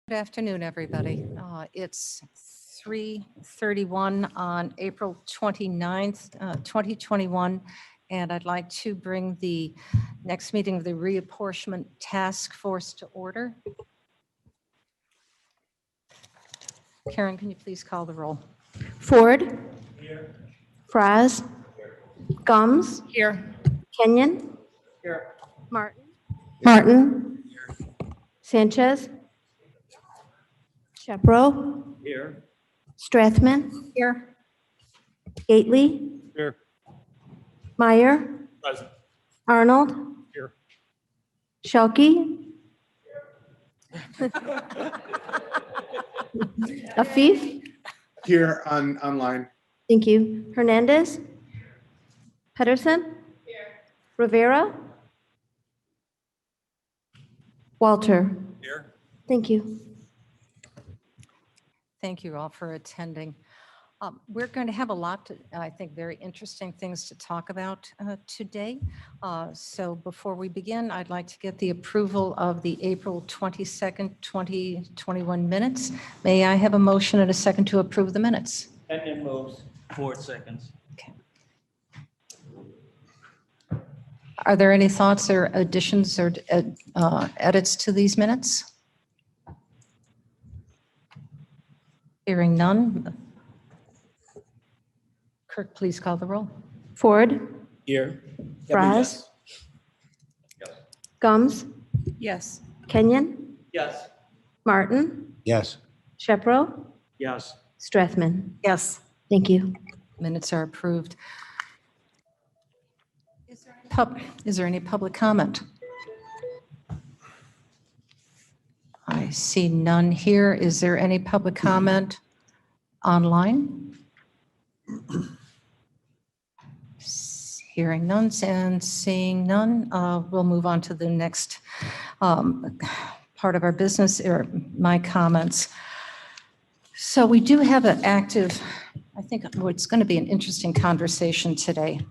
Good afternoon, everybody. It's 3:31 on April 29th, 2021, and I'd like to bring the next meeting of the Reapportionment Task Force to order. Karen, can you please call the roll? Ford. Here. Fries. Here. Gums. Here. Kenyon. Here. Martin. Here. Sanchez. Shepro. Here. Strathman. Here. Gately. Here. Meyer. Present. Arnold. Here. Shelkey. Afif. Here online. Thank you. Hernandez. Pedersen. Here. Rivera. Walter. Here. Thank you. Thank you all for attending. We're going to have a lot, I think, very interesting things to talk about today. So before we begin, I'd like to get the approval of the April 22nd, 2021 minutes. May I have a motion and a second to approve the minutes? Kenyon moves. 4 seconds. Okay. Are there any thoughts or additions or edits to these minutes? Hearing none. Kirk, please call the roll. Ford. Here. Fries. Yes. Gums. Yes. Kenyon. Yes. Martin. Yes. Shepro. Yes. Strathman. Yes. Thank you. Minutes are approved. Is there any public comment? I see none here. Is there any public comment online? Hearing none and seeing none, we'll move on to the next part of our business, or my comments. So we do have an active, I think it's going to be an interesting conversation today.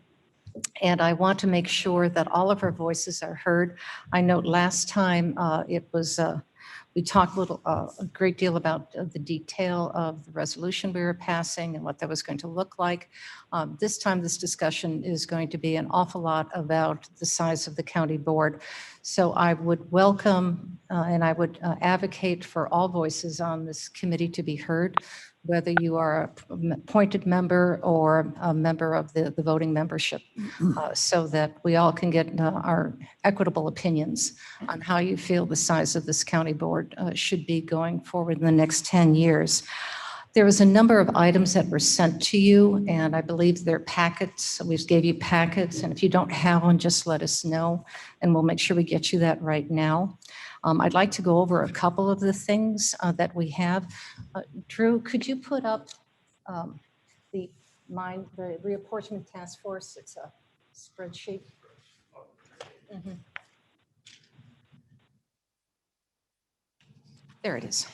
And I want to make sure that all of our voices are heard. I know last time we talked a great deal about the detail of the resolution we were passing and what that was going to look like. This time, this discussion is going to be an awful lot about the size of the county board. So I would welcome and I would advocate for all voices on this committee to be heard, whether you are an appointed member or a member of the voting membership, so that we all can get our equitable opinions on how you feel the size of this county board should be going forward in the next 10 years. There was a number of items that were sent to you, and I believe they're packets. We just gave you packets, and if you don't have one, just let us know, and we'll make sure we get you that right now. I'd like to go over a couple of the things that we have. Drew, could you put up the reapportionment task force? It's a spreadsheet. Mm-hmm. There it is.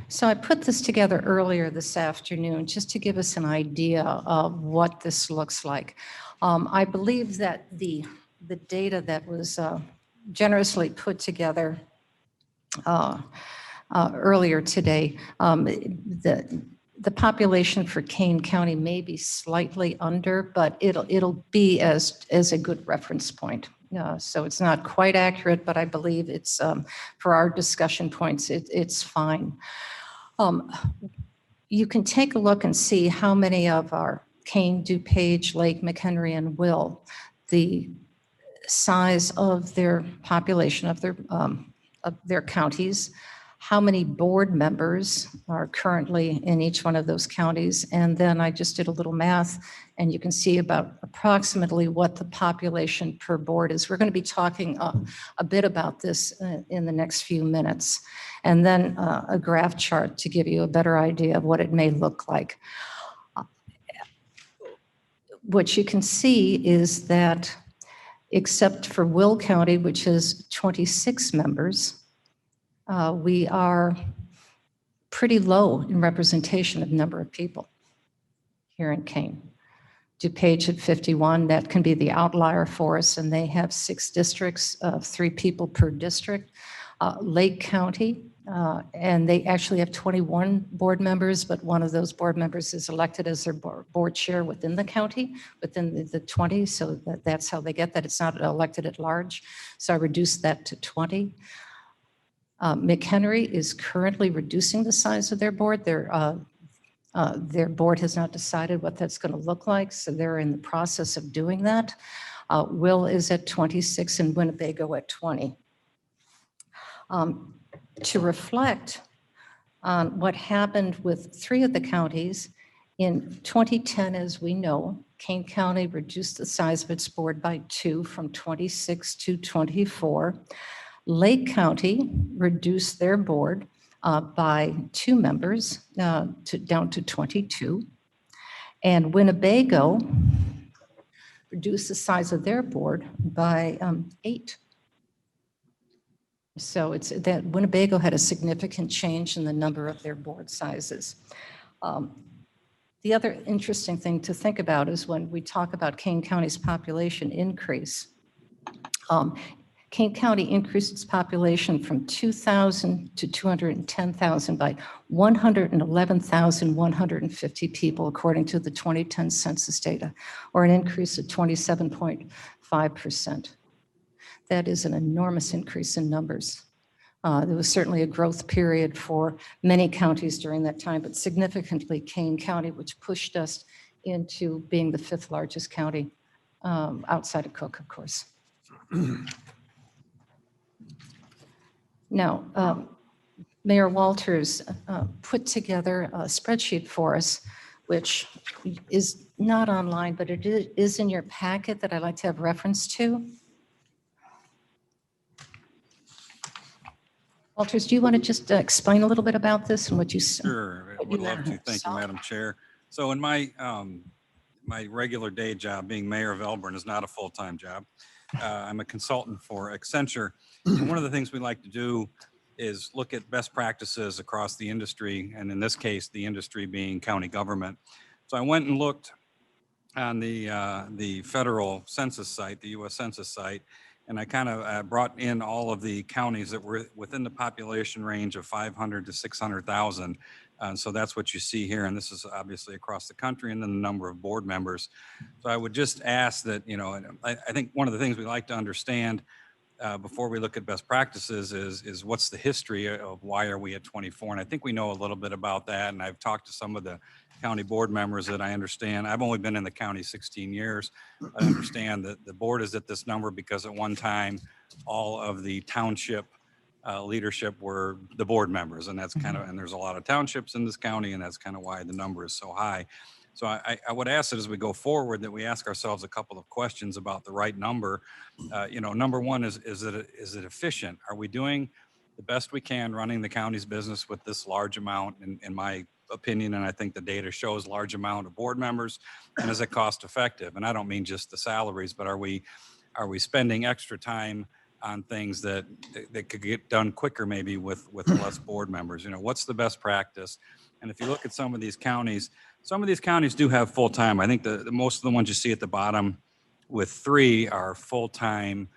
So I put this together earlier this afternoon just to give us an idea of what this looks like. I believe that the data that was generously put together earlier today, the population for Kane County may be slightly under, but it'll be as a good reference point. So it's not quite accurate, but I believe it's for our discussion points, it's fine. You can take a look and see how many of our Kane, DuPage, Lake, McHenry, and Will, the size of their population of their counties, how many board members are currently in each one of those counties, and then I just did a little math, and you can see about approximately what the population per board is. We're going to be talking a bit about this in the next few minutes, and then a graph chart to give you a better idea of what it may look like. What you can see is that except for Will County, which is 26 members, we are pretty low in representation of number of people here in Kane. DuPage at 51, that can be the outlier for us, and they have 6 districts of 3 people per district. Lake County, and they actually have 21 board members, but one of those board members is elected as their board chair within the county, within the 20, so that's how they get that. It's not elected at large, so I reduced that to 20. McHenry is currently reducing the size of their board. Their board has not decided what that's going to look like, so they're in the process of doing that. Will is at 26 and Winnebago at 20. To reflect on what happened with 3 of the counties, in 2010, as we know, Kane County reduced the size of its board by 2 from 26 to 24. Lake County reduced their board by 2 members down to 22. And Winnebago reduced the size of their board by 8. So it's that Winnebago had a significant change in the number of their board sizes. The other interesting thing to think about is when we talk about Kane County's population increase. Kane County increased its population from 2,000 to 210,000 by 111,150 people, according to the 2010 census data, or an increase of 27.5%. That is an enormous increase in numbers. There was certainly a growth period for many counties during that time, but significantly Kane County, which pushed us into being the 5th largest county outside of Cook, of course. Now, Mayor Walters put together a spreadsheet for us, which is not online, but it is in your packet that I'd like to have reference to. Walters, do you want to just explain a little bit about this and what you saw? Sure, I would love to. Thank you, Madam Chair. So in my my regular day job, being mayor of Elburn is not a full-time job. I'm a consultant for Accenture. And one of the things we like to do is look at best practices across the industry, and in this case, the industry being county government. So I went and looked on the federal census site, the U.S. Census site, and I kind of brought in all of the counties that were within the population range of 500 to 600,000. So that's what you see here. And this is obviously across the country, and then the number of board members. So I would just ask that, you know, and I think one of the things we like to understand before we look at best practices is what's the history of why are we at 24? And I think we know a little bit about that. And I've talked to some of the county board members that I understand. I've only been in the county 16 years. I understand that the board is at this number because at one time, all of the township leadership were the board members. And that's kind of, and there's a lot of townships in this county, and that's kind of why the number is so high. So I would ask that as we go forward that we ask ourselves a couple of questions about the right number. You know, number one is it efficient? Are we doing the best we can running the county's business with this large amount, in my opinion, and I think the data shows large amount of board members, and is it cost effective? And I don't mean just the salaries, but are we spending extra time on things that could get done quicker maybe with less board members? You know, what's the best practice? And if you look at some of these counties do have full-time. I think the most of the ones you see at the bottom with 3 are full-time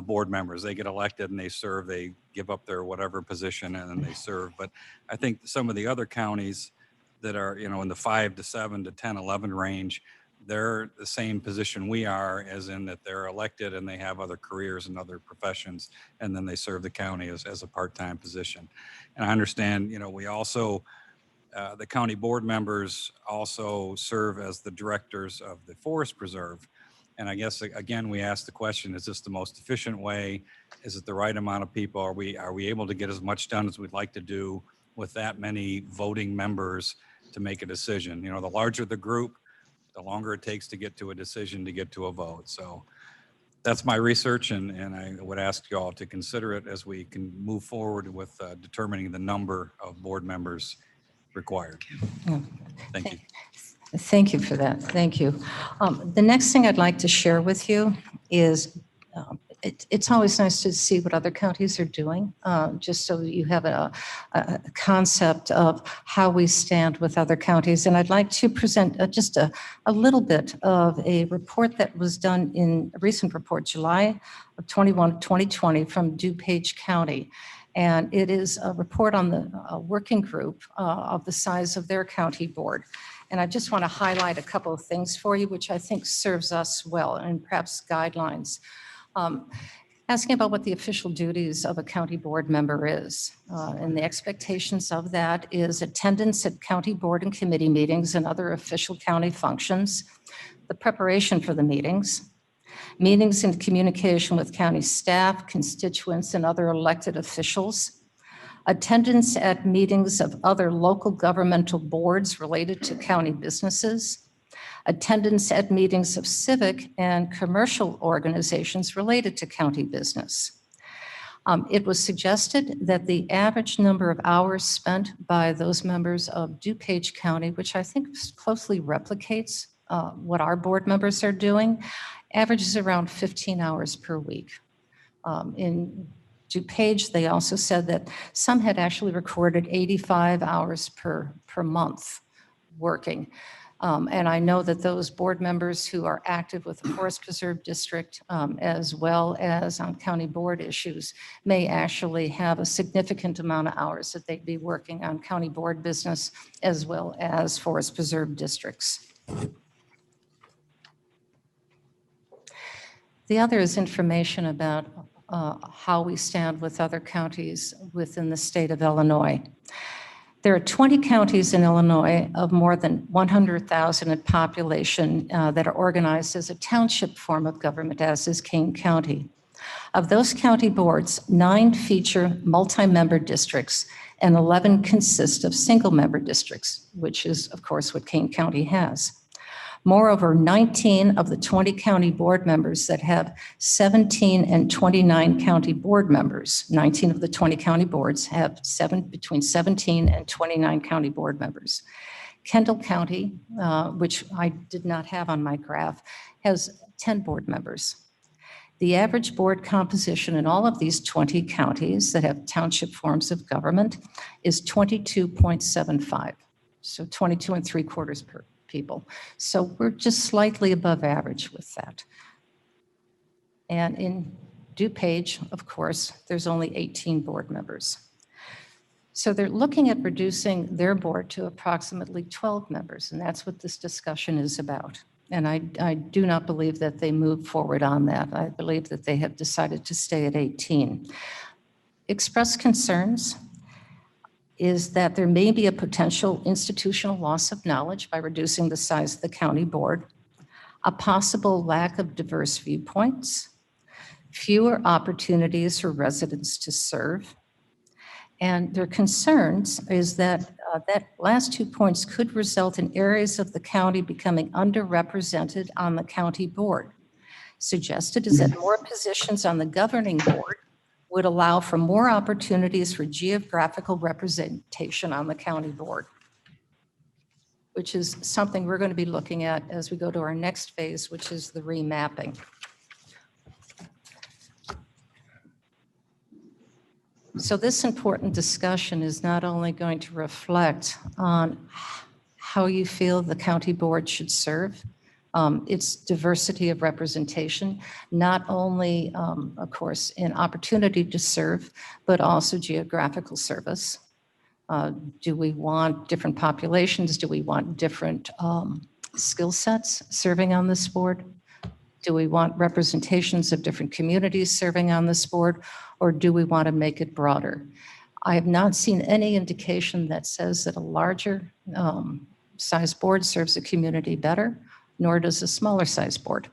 board members. They get elected and they serve, they give up their whatever position and then they serve. But I think some of the other counties that are, you know, in the 5 to 7 to 10, 11 range, they're the same position we are, as in that they're elected and they have other careers and other professions, and then they serve the county as a part-time position. And I understand, you know, we also, the county board members also serve as the directors of the forest preserve. And I guess, again, we ask the question, is this the most efficient way? Is it the right amount of people? Are we able to get as much done as we'd like to do with that many voting members to make a decision? You know, the larger the group, the longer it takes to get to a decision, to get to a vote. So that's my research, and I would ask you all to consider it as we can move forward with determining the number of board members required. Thank you. Thank you for that. Thank you. The next thing I'd like to share with you is it's always nice to see what other counties are doing, just so you have a concept of how we stand with other counties. And I'd like to present just a little bit of a report that was done in a recent report, July of 2020, from DuPage County. And it is a report on the working group of the size of their county board. And I just want to highlight a couple of things for you, which I think serves us well, and perhaps guidelines. Asking about what the official duties of a county board member is. And the expectations of that is attendance at county board and committee meetings and other official county functions, the preparation for the meetings and communication with county staff, constituents, and other elected officials, attendance at meetings of other local governmental boards related to county businesses, attendance at meetings of civic and commercial organizations related to county business. It was suggested that the average number of hours spent by those members of DuPage County, which I think closely replicates what our board members are doing, averages around 15 hours per week. In DuPage, they also said that some had actually recorded 85 hours per month working. And I know that those board members who are active with the Forest Preserve District, as well as on county board issues, may actually have a significant amount of hours that they'd be working on county board business as well as Forest Preserve districts. The other is information about how we stand with other counties within the state of Illinois. There are 20 counties in Illinois of more than 100,000 in population that are organized as a township form of government, as is Kane County. Of those county boards, 9 feature multi-member districts and 11 consist of single-member districts, which is, of course, what Kane County has. Moreover, 19 of the 20 county board members that have 17 and 29 county board members, 19 of the 20 county boards have between 17 and 29 county board members. Kendall County, which I did not have on my graph, has 10 board members. The average board composition in all of these 20 counties that have township forms of government is 22.75, so 22 3/4 per people. So we're just slightly above average with that. And in DuPage, of course, there's only 18 board members. So they're looking at reducing their board to approximately 12 members, and that's what this discussion is about. And I do not believe that they move forward on that. I believe that they have decided to stay at 18. Expressed concerns is that there may be a potential institutional loss of knowledge by reducing the size of the county board, a possible lack of diverse viewpoints, fewer opportunities for residents to serve. And their concerns is that that last 2 points could result in areas of the county becoming underrepresented on the county board. Suggested is that more positions on the governing board would allow for more opportunities for geographical representation on the county board, which is something we're going to be looking at as we go to our next phase, which is the remapping. So this important discussion is not only going to reflect on how you feel the county board should serve, its diversity of representation, not only, of course, in opportunity to serve, but also geographical service. Do we want different populations? Do we want different skill sets serving on this board? Do we want representations of different communities serving on this board, or do we want to make it broader? I have not seen any indication that says that a larger size board serves a community better, nor does a smaller size board.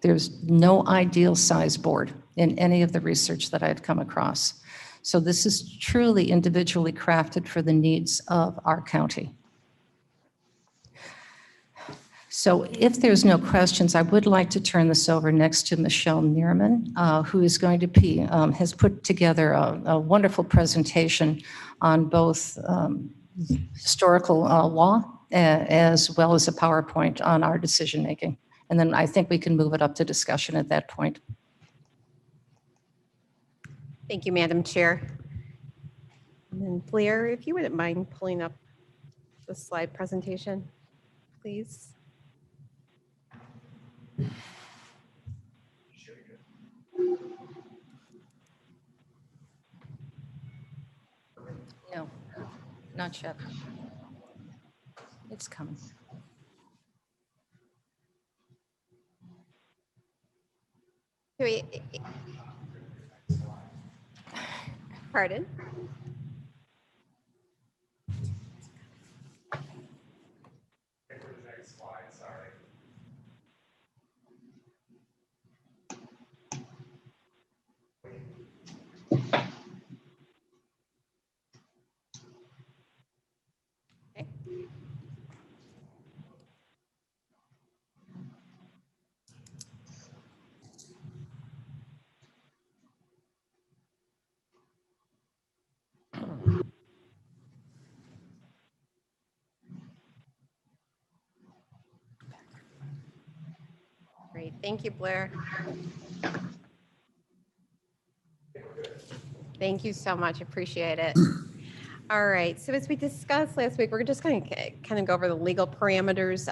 There's no ideal size board in any of the research that I've come across. So this is truly individually crafted for the needs of our county. So if there's no questions, I would like to turn this over next to Michelle Neerman, who is going to be, has put together a wonderful presentation on both historical law as well as a PowerPoint on our decision-making. And then I think we can move it up to discussion at that point. Thank you, Madam Chair. And then Blair, if you wouldn't mind pulling up the slide presentation, please. No, not yet. It's coming. Pardon? Okay. Great, thank you, Blair. Thank you so much, appreciate it. All right, so as we discussed last week, we're just going to kind of go over the legal parameters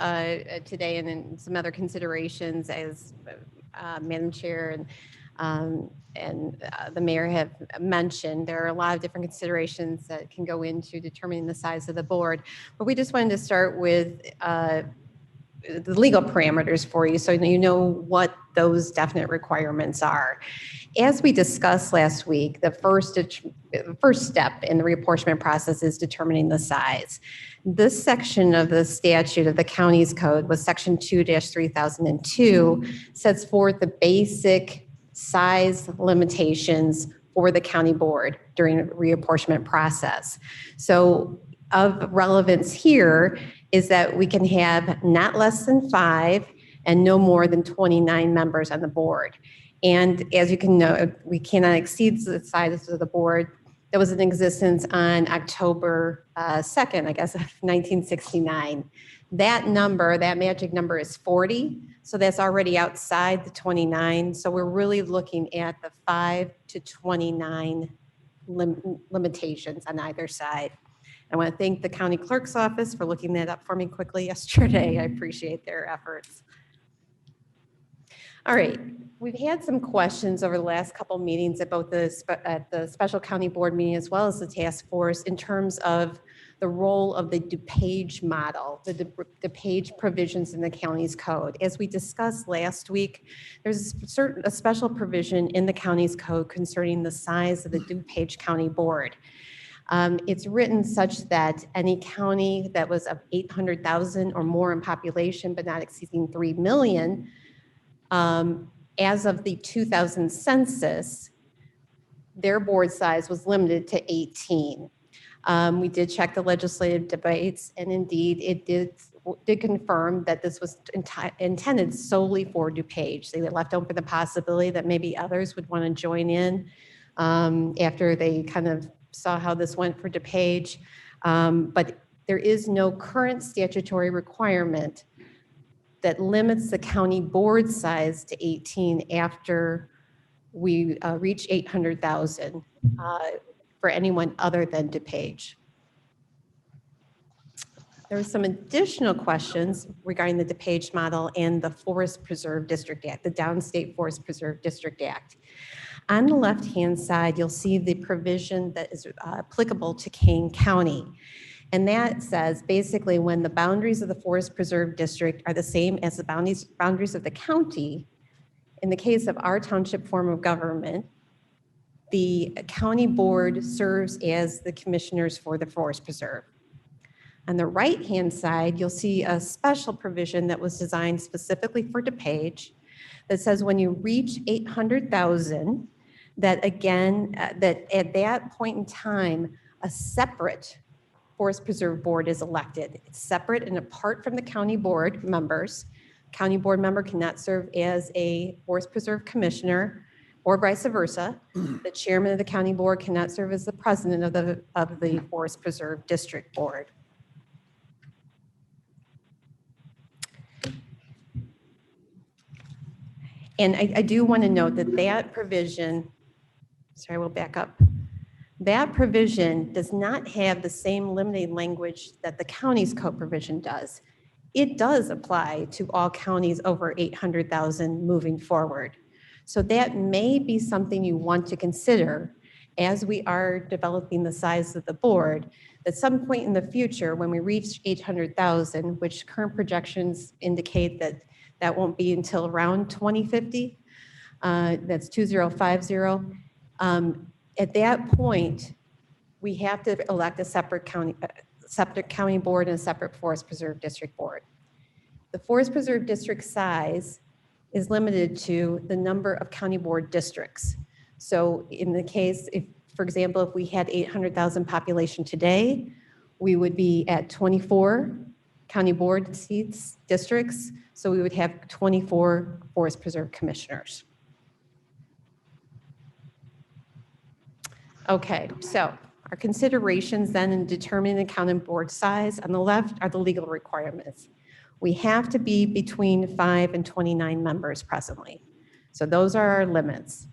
today and then some other considerations as Madam Chair and the mayor have mentioned. There are a lot of different considerations that can go into determining the size of the board, but we just wanted to start with the legal parameters for you so you know what those definite requirements are. As we discussed last week, the first step in the reapportionment process is determining the size. This section of the statute of the county's code was section 2-3002 sets forth the basic size limitations for the county board during the reapportionment process. So of relevance here is that we can have not less than 5 and no more than 29 members on the board. And as you can know, we cannot exceed the size of the board that was in existence on October 2nd, I guess, of 1969. That number, that magic number is 40. So that's already outside the 29. So we're really looking at the 5 to 29 limitations on either side. I want to thank the county clerk's office for looking that up for me quickly yesterday. I appreciate their efforts. All right, we've had some questions over the last couple meetings at both at the special county board meeting as well as the task force in terms of the role of the DuPage model, the DuPage provisions in the county's code. As we discussed last week, there's a special provision in the county's code concerning the size of the DuPage County Board. It's written such that any county that was of 800,000 or more in population, but not exceeding 3 million, as of the 2000 census, their board size was limited to 18. We did check the legislative debates, and indeed, it did confirm that this was intended solely for DuPage. They left open the possibility that maybe others would want to join in after they kind of saw how this went for DuPage. But there is no current statutory requirement that limits the county board size to 18 after we reach 800,000 for anyone other than DuPage. There were some additional questions regarding the DuPage model and the Forest Preserve District Act, the Downstate Forest Preserve District Act. On the left-hand side, you'll see the provision that is applicable to Kane County. And that says basically when the boundaries of the Forest Preserve District are the same as the boundaries of the county, in the case of our township form of government, the county board serves as the commissioners for the Forest Preserve. On the right-hand side, you'll see a special provision that was designed specifically for DuPage that says when you reach 800,000, that again, that at that point in time, a separate Forest Preserve Board is elected. It's separate and apart from the county board members. County board member cannot serve as a Forest Preserve commissioner or vice versa. The chairman of the county board cannot serve as the president of the Forest Preserve District Board. And I do want to note that that provision, sorry, we'll back up. That provision does not have the same limiting language that the county's code provision does. It does apply to all counties over 800,000 moving forward. So that may be something you want to consider as we are developing the size of the board. At some point in the future, when we reach 800,000, which current projections indicate that that won't be until around 2050, that's 2050. At that point, we have to elect a separate county board and a separate forest preserve district board. The forest preserve district size is limited to the number of county board districts. So in the case, if, for example, if we had 800,000 population today, we would be at 24 county board seats, districts. So we would have 24 forest preserve commissioners. Okay, so our considerations then in determining the county board size on the left are the legal requirements. We have to be between 5 and 29 members presently. So those are our limits.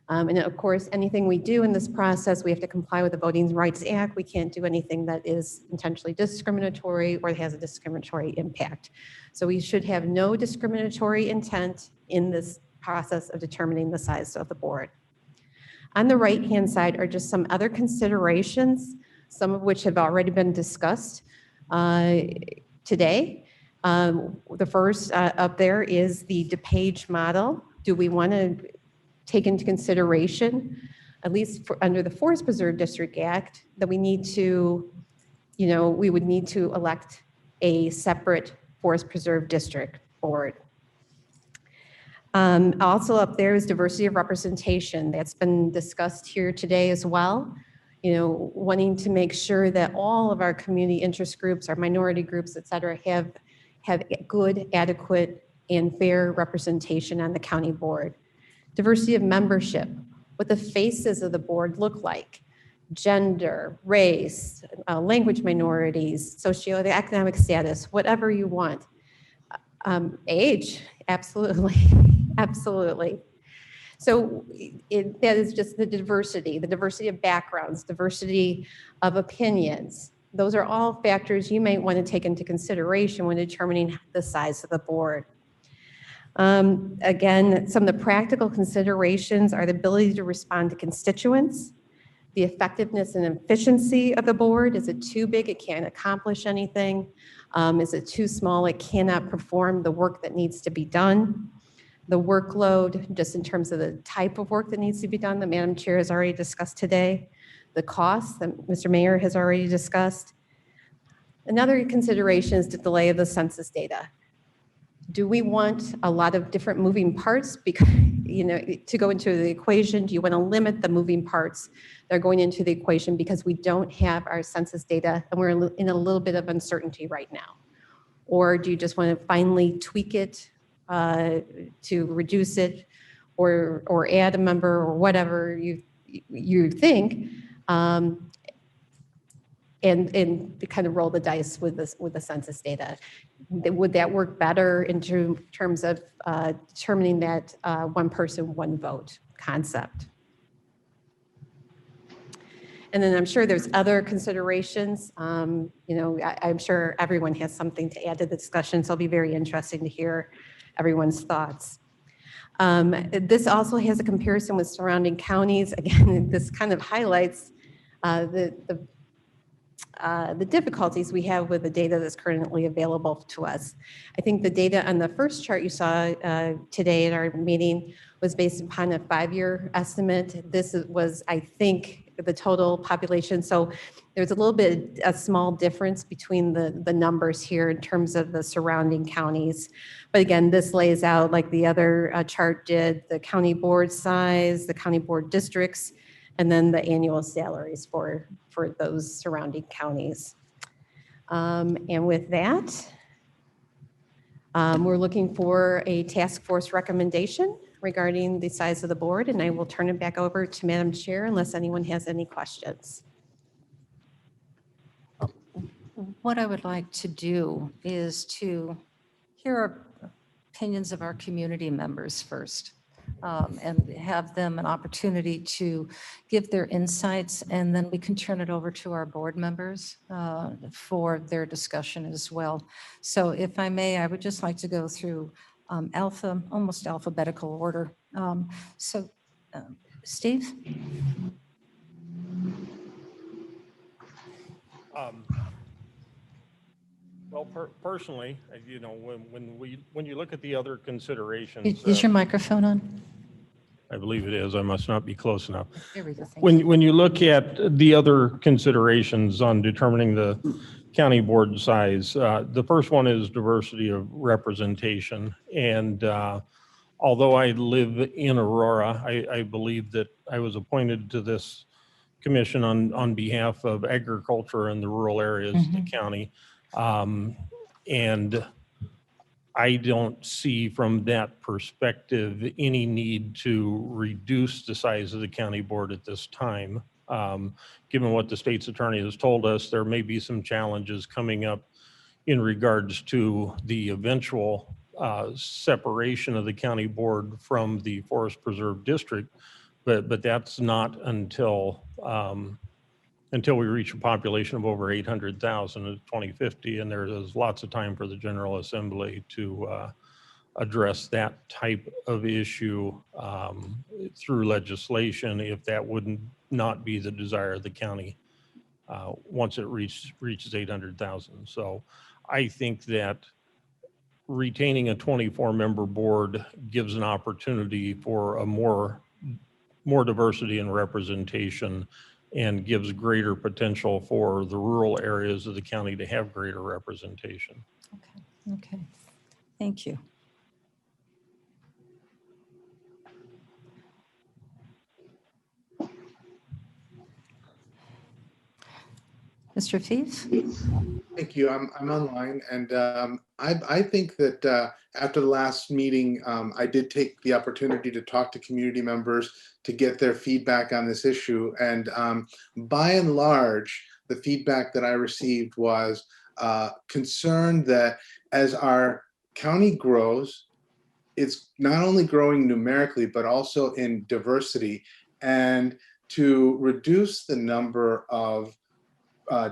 And of course, anything we do in this process, we have to comply with the Voting Rights Act. We can't do anything that is intentionally discriminatory or has a discriminatory impact. So we should have no discriminatory intent in this process of determining the size of the board. On the right-hand side are just some other considerations, some of which have already been discussed today. The first up there is the DePage model. Do we want to take into consideration, at least under the Forest Preserve District Act, that we need to, we would need to elect a separate Forest Preserve District board. Also up there is diversity of representation. That's been discussed here today as well. Wanting to make sure that all of our community interest groups, our minority groups, et cetera, have good, adequate, and fair representation on the county board. Diversity of membership, what the faces of the board look like, gender, race, language minorities, socioeconomic status, whatever you want. Age, absolutely, absolutely. So that is just the diversity of backgrounds, diversity of opinions. Those are all factors you might want to take into consideration when determining the size of the board. Again, some of the practical considerations are the ability to respond to constituents, the effectiveness and efficiency of the board. Is it too big? It can't accomplish anything. Is it too small? It cannot perform the work that needs to be done. The workload, just in terms of the type of work that needs to be done, that Madam Chair has already discussed today. The costs that Mr. Mayor has already discussed. Another consideration is the delay of the census data. Do we want a lot of different moving parts because, to go into the equation? Do you want to limit the moving parts that are going into the equation because we don't have our census data and we're in a little bit of uncertainty right now? Or do you just want to finally tweak it to reduce it or add a member or whatever you think, and kind of roll the dice with the census data? Would that work better in terms of determining that one person, one vote concept? And then I'm sure there's other considerations. I'm sure everyone has something to add to the discussion, so it'll be very interesting to hear everyone's thoughts. This also has a comparison with surrounding counties. Again, this kind of highlights the difficulties we have with the data that's currently available to us. I think the data on the first chart you saw today at our meeting was based upon a 5-year estimate. This was, I think, the total population. So there's a small difference between the numbers here in terms of the surrounding counties. But again, this lays out, like the other chart did, the county board size, the county board districts, and then the annual salaries for those surrounding counties. And with that, we're looking for a task force recommendation regarding the size of the board, and I will turn it back over to Madam Chair unless anyone has any questions. What I would like to do is to hear our opinions of our community members first, and have them an opportunity to give their insights, and then we can turn it over to our board members for their discussion as well. So if I may, I would just like to go through almost alphabetical order. So, Steve? Well, personally, when you look at the other considerations, Is your microphone on? I believe it is. I must not be close enough. There we go. Thank you. When you look at the other considerations on determining the county board size, the first one is diversity of representation. And although I live in Aurora, I believe that I was appointed to this commission on behalf of agriculture in the rural areas of the county. And I don't see from that perspective any need to reduce the size of the county board at this time. Given what the state's attorney has told us, there may be some challenges coming up in regards to the eventual separation of the county board from the Forest Preserve District, but that's not until we reach a population of over 800,000 in 2050, and there is lots of time for the General Assembly to address that type of issue through legislation if that wouldn't not be the desire of the county once it reaches 800,000. So I think that retaining a 24-member board gives an opportunity for a more diversity and representation, and gives greater potential for the rural areas of the county to have greater representation. Okay. Thank you. Mr. Feef? Thank you. I'm online, and I think that after the last meeting, I did take the opportunity to talk to community members to get their feedback on this issue. And by and large, the feedback that I received was concerned that as our county grows, it's not only growing numerically, but also in diversity. And to reduce the number of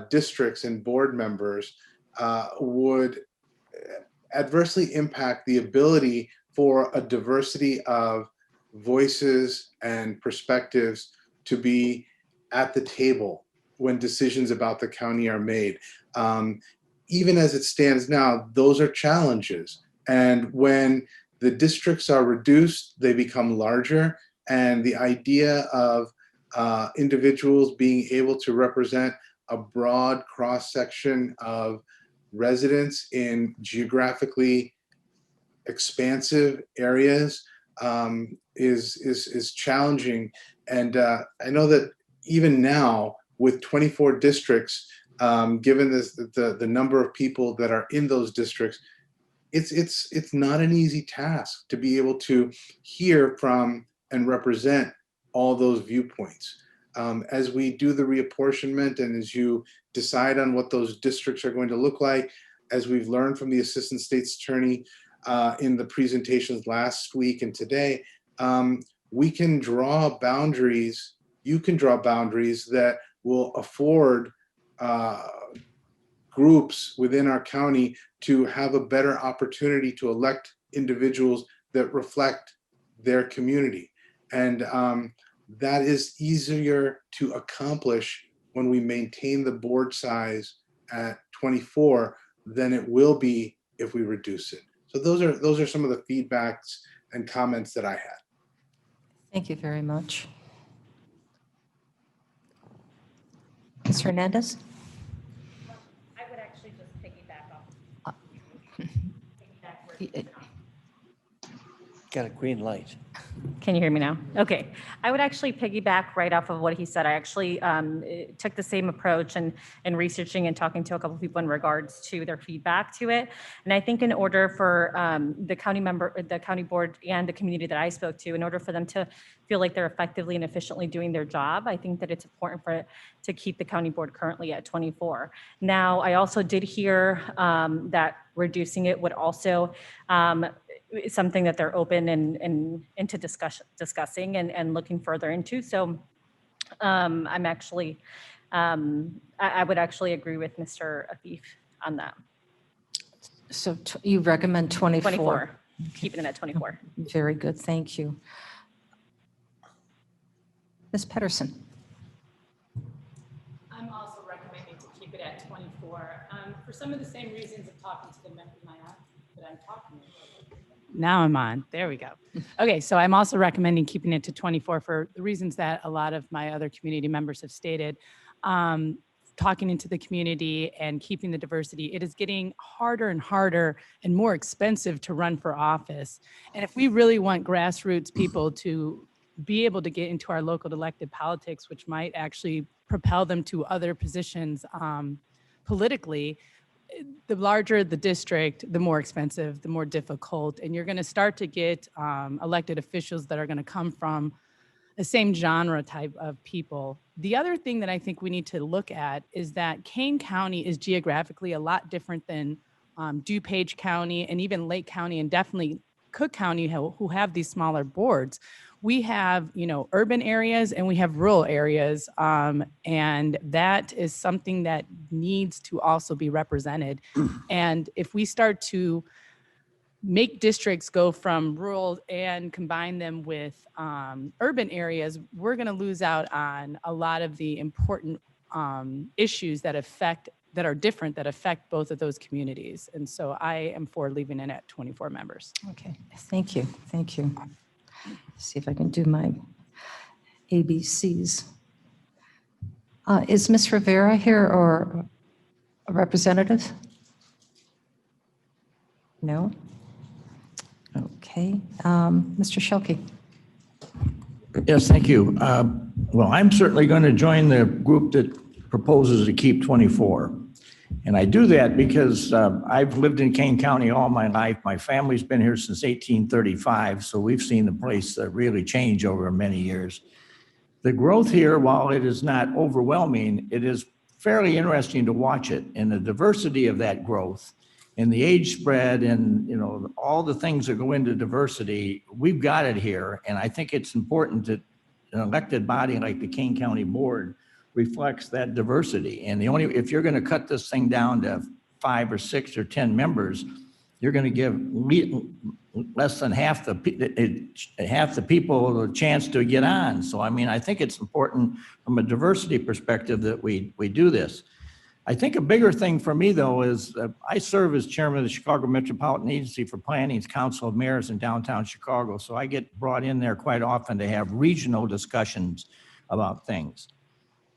districts and board members would adversely impact the ability for a diversity of voices and perspectives to be at the table when decisions about the county are made. Even as it stands now, those are challenges. And when the districts are reduced, they become larger. And the idea of individuals being able to represent a broad cross-section of residents in geographically expansive areas is challenging. And I know that even now, with 24 districts, given the number of people that are in those districts, it's not an easy task to be able to hear from and represent all those viewpoints. As we do the reapportionment and as you decide on what those districts are going to look like, as we've learned from the Assistant State's Attorney in the presentations last week and today, we can draw boundaries, you can draw boundaries that will afford groups within our county to have a better opportunity to elect individuals that reflect their community. And that is easier to accomplish when we maintain the board size at 24 than it will be if we reduce it. So those are some of the feedbacks and comments that I had. Thank you very much. Ms. Hernandez? I would actually just piggyback off. Got a green light. Can you hear me now? Okay. I would actually piggyback right off of what he said. I actually took the same approach and researching and talking to a couple of people in regards to their feedback to it. And I think in order for the county board and the community that I spoke to, in order for them to feel like they're effectively and efficiently doing their job, I think that it's important to keep the county board currently at 24. Now, I also did hear that reducing it would also it's something that they're open and into discussing and looking further into. So I'm actually, I would actually agree with Mr. Afif on that. So you recommend 24? 24, keeping it at 24. Very good, thank you. Ms. Pedersen? I'm also recommending to keep it at 24, for some of the same reasons of talking to the members that I'm talking to. Now I'm on, there we go. Okay, so I'm also recommending keeping it to 24 for the reasons that a lot of my other community members have stated. Talking into the community and keeping the diversity, it is getting harder and harder and more expensive to run for office. And if we really want grassroots people to be able to get into our local elected politics, which might actually propel them to other positions politically, the larger the district, the more expensive, the more difficult. And you're going to start to get elected officials that are going to come from the same genre type of people. The other thing that I think we need to look at is that Kane County is geographically a lot different than DuPage County and even Lake County and definitely Cook County who have these smaller boards. We have, urban areas and we have rural areas. And that is something that needs to also be represented. And if we start to make districts go from rural and combine them with urban areas, we're going to lose out on a lot of the important issues that are different that affect both of those communities. And so I am for leaving it at 24 members. Okay, thank you, thank you. See if I can do my ABCs. Is Ms. Rivera here or a representative? No? Okay, Mr. Shelkey. Yes, thank you. Well, I'm certainly going to join the group that proposes to keep 24. And I do that because I've lived in Kane County all my life. My family's been here since 1835, so we've seen the place really change over many years. The growth here, while it is not overwhelming, it is fairly interesting to watch it, and the diversity of that growth and the age spread and all the things that go into diversity. We've got it here, and I think it's important that an elected body like the Kane County Board reflects that diversity. And if you're going to cut this thing down to 5 or 6 or 10 members, you're going to give less than half the people the chance to get on. So I think it's important from a diversity perspective that we do this. I think a bigger thing for me, though, is I serve as chairman of the Chicago Metropolitan Agency for Planning's Council of Mayors in downtown Chicago. So I get brought in there quite often to have regional discussions about things.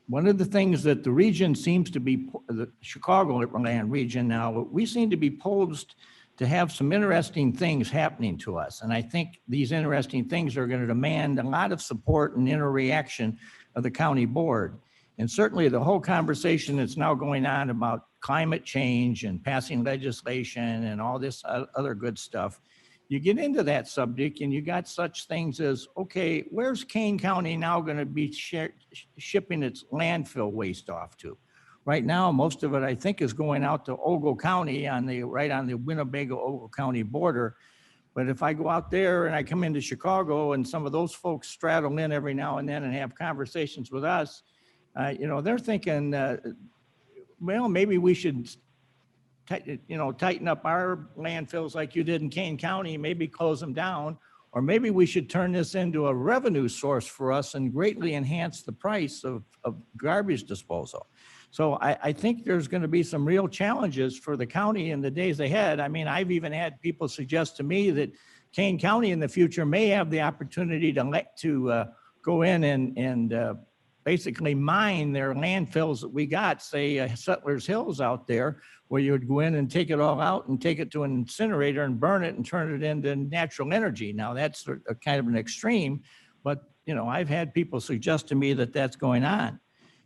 One of the things that the region seems to be, the Chicagoland region now, we seem to be posed to have some interesting things happening to us. And I think these interesting things are going to demand a lot of support and interaction of the county board. And certainly the whole conversation that's now going on about climate change and passing legislation and all this other good stuff, you get into that subject and you got such things as, okay, where's Kane County now going to be shipping its landfill waste off to? Right now, most of it, I think, is going out to Ogle County right on the Winnebago-Ogle County border. But if I go out there and I come into Chicago and some of those folks straddle in every now and then and have conversations with us, they're thinking, well, maybe we should, tighten up our landfills like you did in Kane County, maybe close them down, or maybe we should turn this into a revenue source for us and greatly enhance the price of garbage disposal. So I think there's going to be some real challenges for the county in the days ahead. I've even had people suggest to me that Kane County in the future may have the opportunity to go in and basically mine their landfills that we got, say Settlers Hills out there, where you would go in and take it all out and take it to an incinerator and burn it and turn it into natural energy. Now that's a kind of an extreme, but I've had people suggest to me that that's going on.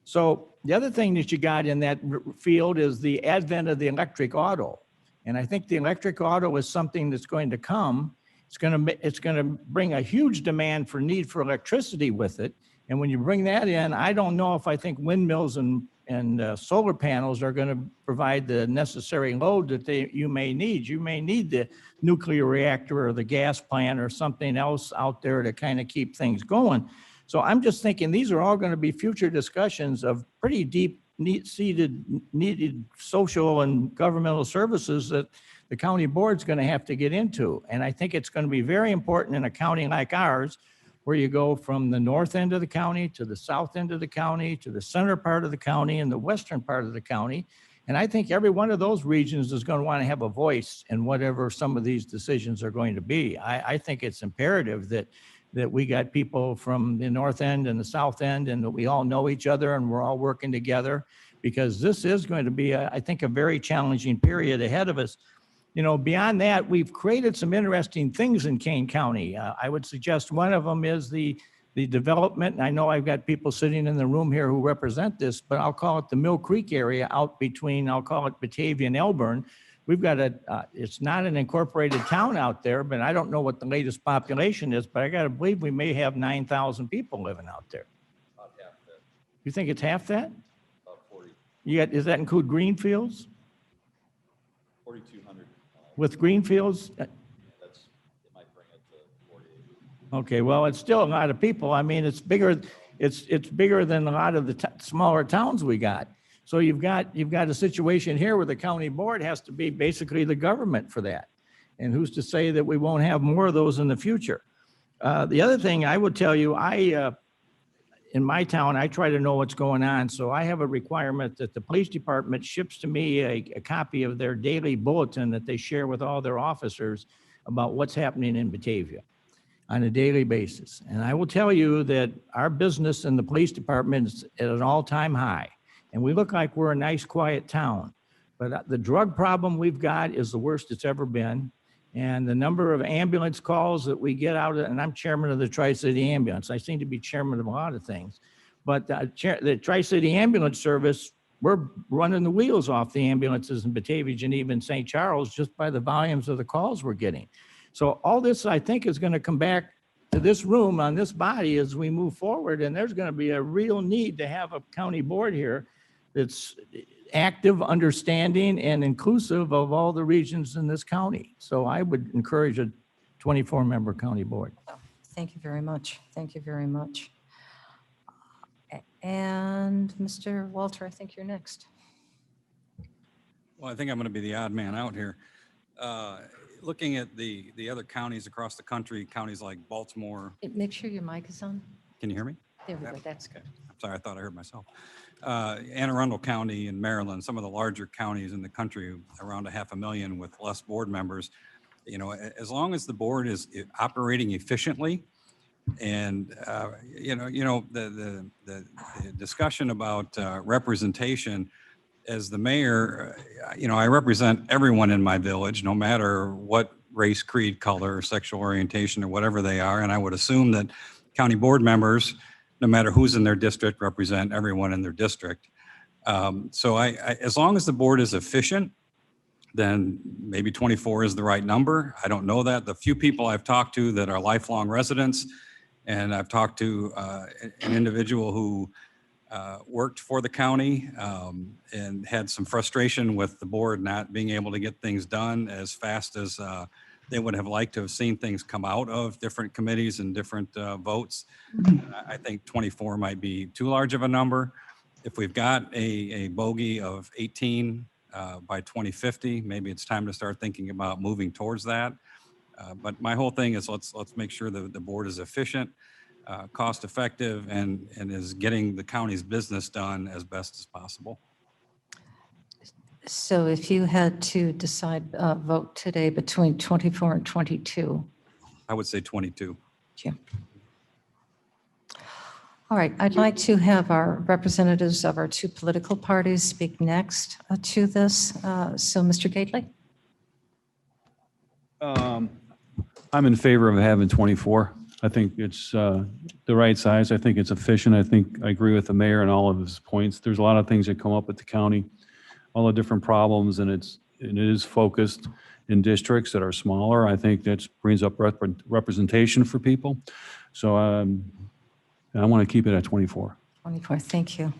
So the other thing that you got in that field is the advent of the electric auto. And I think the electric auto is something that's going to come. It's going to bring a huge need for electricity with it. And when you bring that in, I don't know if I think windmills and and solar panels are going to provide the necessary load that you may need. You may need the nuclear reactor or the gas plant or something else out there to kind of keep things going. So I'm just thinking these are all going to be future discussions of pretty deep, needed social and governmental services that the county board's going to have to get into. And I think it's going to be very important in a county like ours, where you go from the north end of the county to the south end of the county to the center part of the county and the western part of the county. And I think every one of those regions is going to want to have a voice in whatever some of these decisions are going to be. I think it's imperative that we got people from the north end and the south end, and that we all know each other and we're all working together, because this is going to be, I think, a very challenging period ahead of us. You know, beyond that, we've created some interesting things in Kane County. I would suggest one of them is the development. And I know I've got people sitting in the room here who represent this, but I'll call it the Mill Creek area out between, I'll call it Batavia and Elburn. We've got it's not an incorporated town out there, but I don't know what the latest population is, but I got to believe we may have 9,000 people living out there. About half that, You think it's half that? about 40, Does that include Greenfields? 4,200. With Greenfields? It might bring it to 48. Okay, well, it's still a lot of people. I mean, it's bigger than a lot of the smaller towns we got. So you've got a situation here where the county board has to be basically the government for that. And who's to say that we won't have more of those in the future? The other thing I would tell you, in my town, I try to know what's going on. So I have a requirement that the police department ships to me a copy of their daily bulletin that they share with all their officers about what's happening in Batavia on a daily basis. And I will tell you that our business in the police department is at an all-time high. And we look like we're a nice, quiet town. But the drug problem we've got is the worst it's ever been. And the number of ambulance calls that we get out of, and I'm chairman of the Tri-City Ambulance. I seem to be chairman of a lot of things. But the Tri-City Ambulance Service, we're running the wheels off the ambulances in Batavia, Geneva, and St. Charles just by the volumes of the calls we're getting. So all this, I think, is going to come back to this room on this body as we move forward. And there's going to be a real need to have a county board here that's active, understanding, and inclusive of all the regions in this county. So I would encourage a 24-member county board. Thank you very much. Thank you very much. And Mr. Walter, I think you're next. Well, I think I'm going to be the odd man out here. Looking at the other counties across the country, counties like Baltimore. Make sure your mic is on. Can you hear me? There we go. That's good. I'm sorry, I thought I heard myself. Anne Arundel County in Maryland, some of the larger counties in the country, around 500,000 with less board members. You know, as long as the board is operating efficiently, and the discussion about representation, as the mayor, I represent everyone in my village, no matter what race, creed, color, sexual orientation, or whatever they are. And I would assume that county board members, no matter who's in their district, represent everyone in their district. So as long as the board is efficient, then maybe 24 is the right number. I don't know that. The few people I've talked to that are lifelong residents, and I've talked to an individual who worked for the county and had some frustration with the board not being able to get things done as fast as they would have liked to have seen things come out of different committees and different votes. I think 24 might be too large of a number. If we've got a bogey of 18 by 2050, maybe it's time to start thinking about moving towards that. But my whole thing is let's make sure that the board is efficient, cost effective, and is getting the county's business done as best as possible. So if you had to decide, vote today between 24 and 22. I would say 22. Jim. All right, I'd like to have our representatives of our two political parties speak next to this. So Mr. Gately? I'm in favor of having 24. I think it's the right size. I think it's efficient. I think I agree with the mayor and all of his points. There's a lot of things that come up at the county, all the different problems, and it is focused in districts that are smaller. I think that brings up representation for people. So I want to keep it at 24. 24, thank you.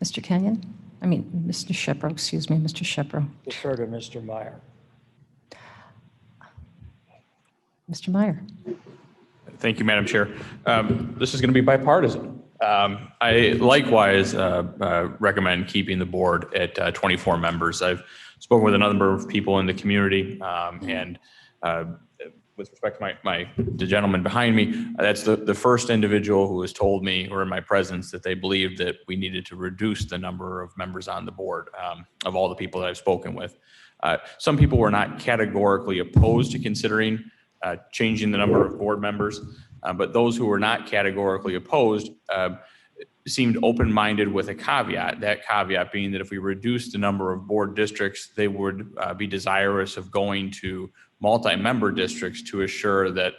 Mr. Kenyon? I mean, Mr. Shepro, excuse me, Mr. Shepro. Defer to Mr. Meyer. Mr. Meyer? Thank you, Madam Chair. This is going to be bipartisan. I likewise recommend keeping the board at 24 members. I've spoken with a number of people in the community, and with respect to the gentleman behind me, that's the first individual who has told me, or in my presence, that they believed that we needed to reduce the number of members on the board of all the people that I've spoken with. Some people were not categorically opposed to considering changing the number of board members, but those who were not categorically opposed seemed open-minded with a caveat, that caveat being that if we reduce the number of board districts, they would be desirous of going to multi-member districts to assure that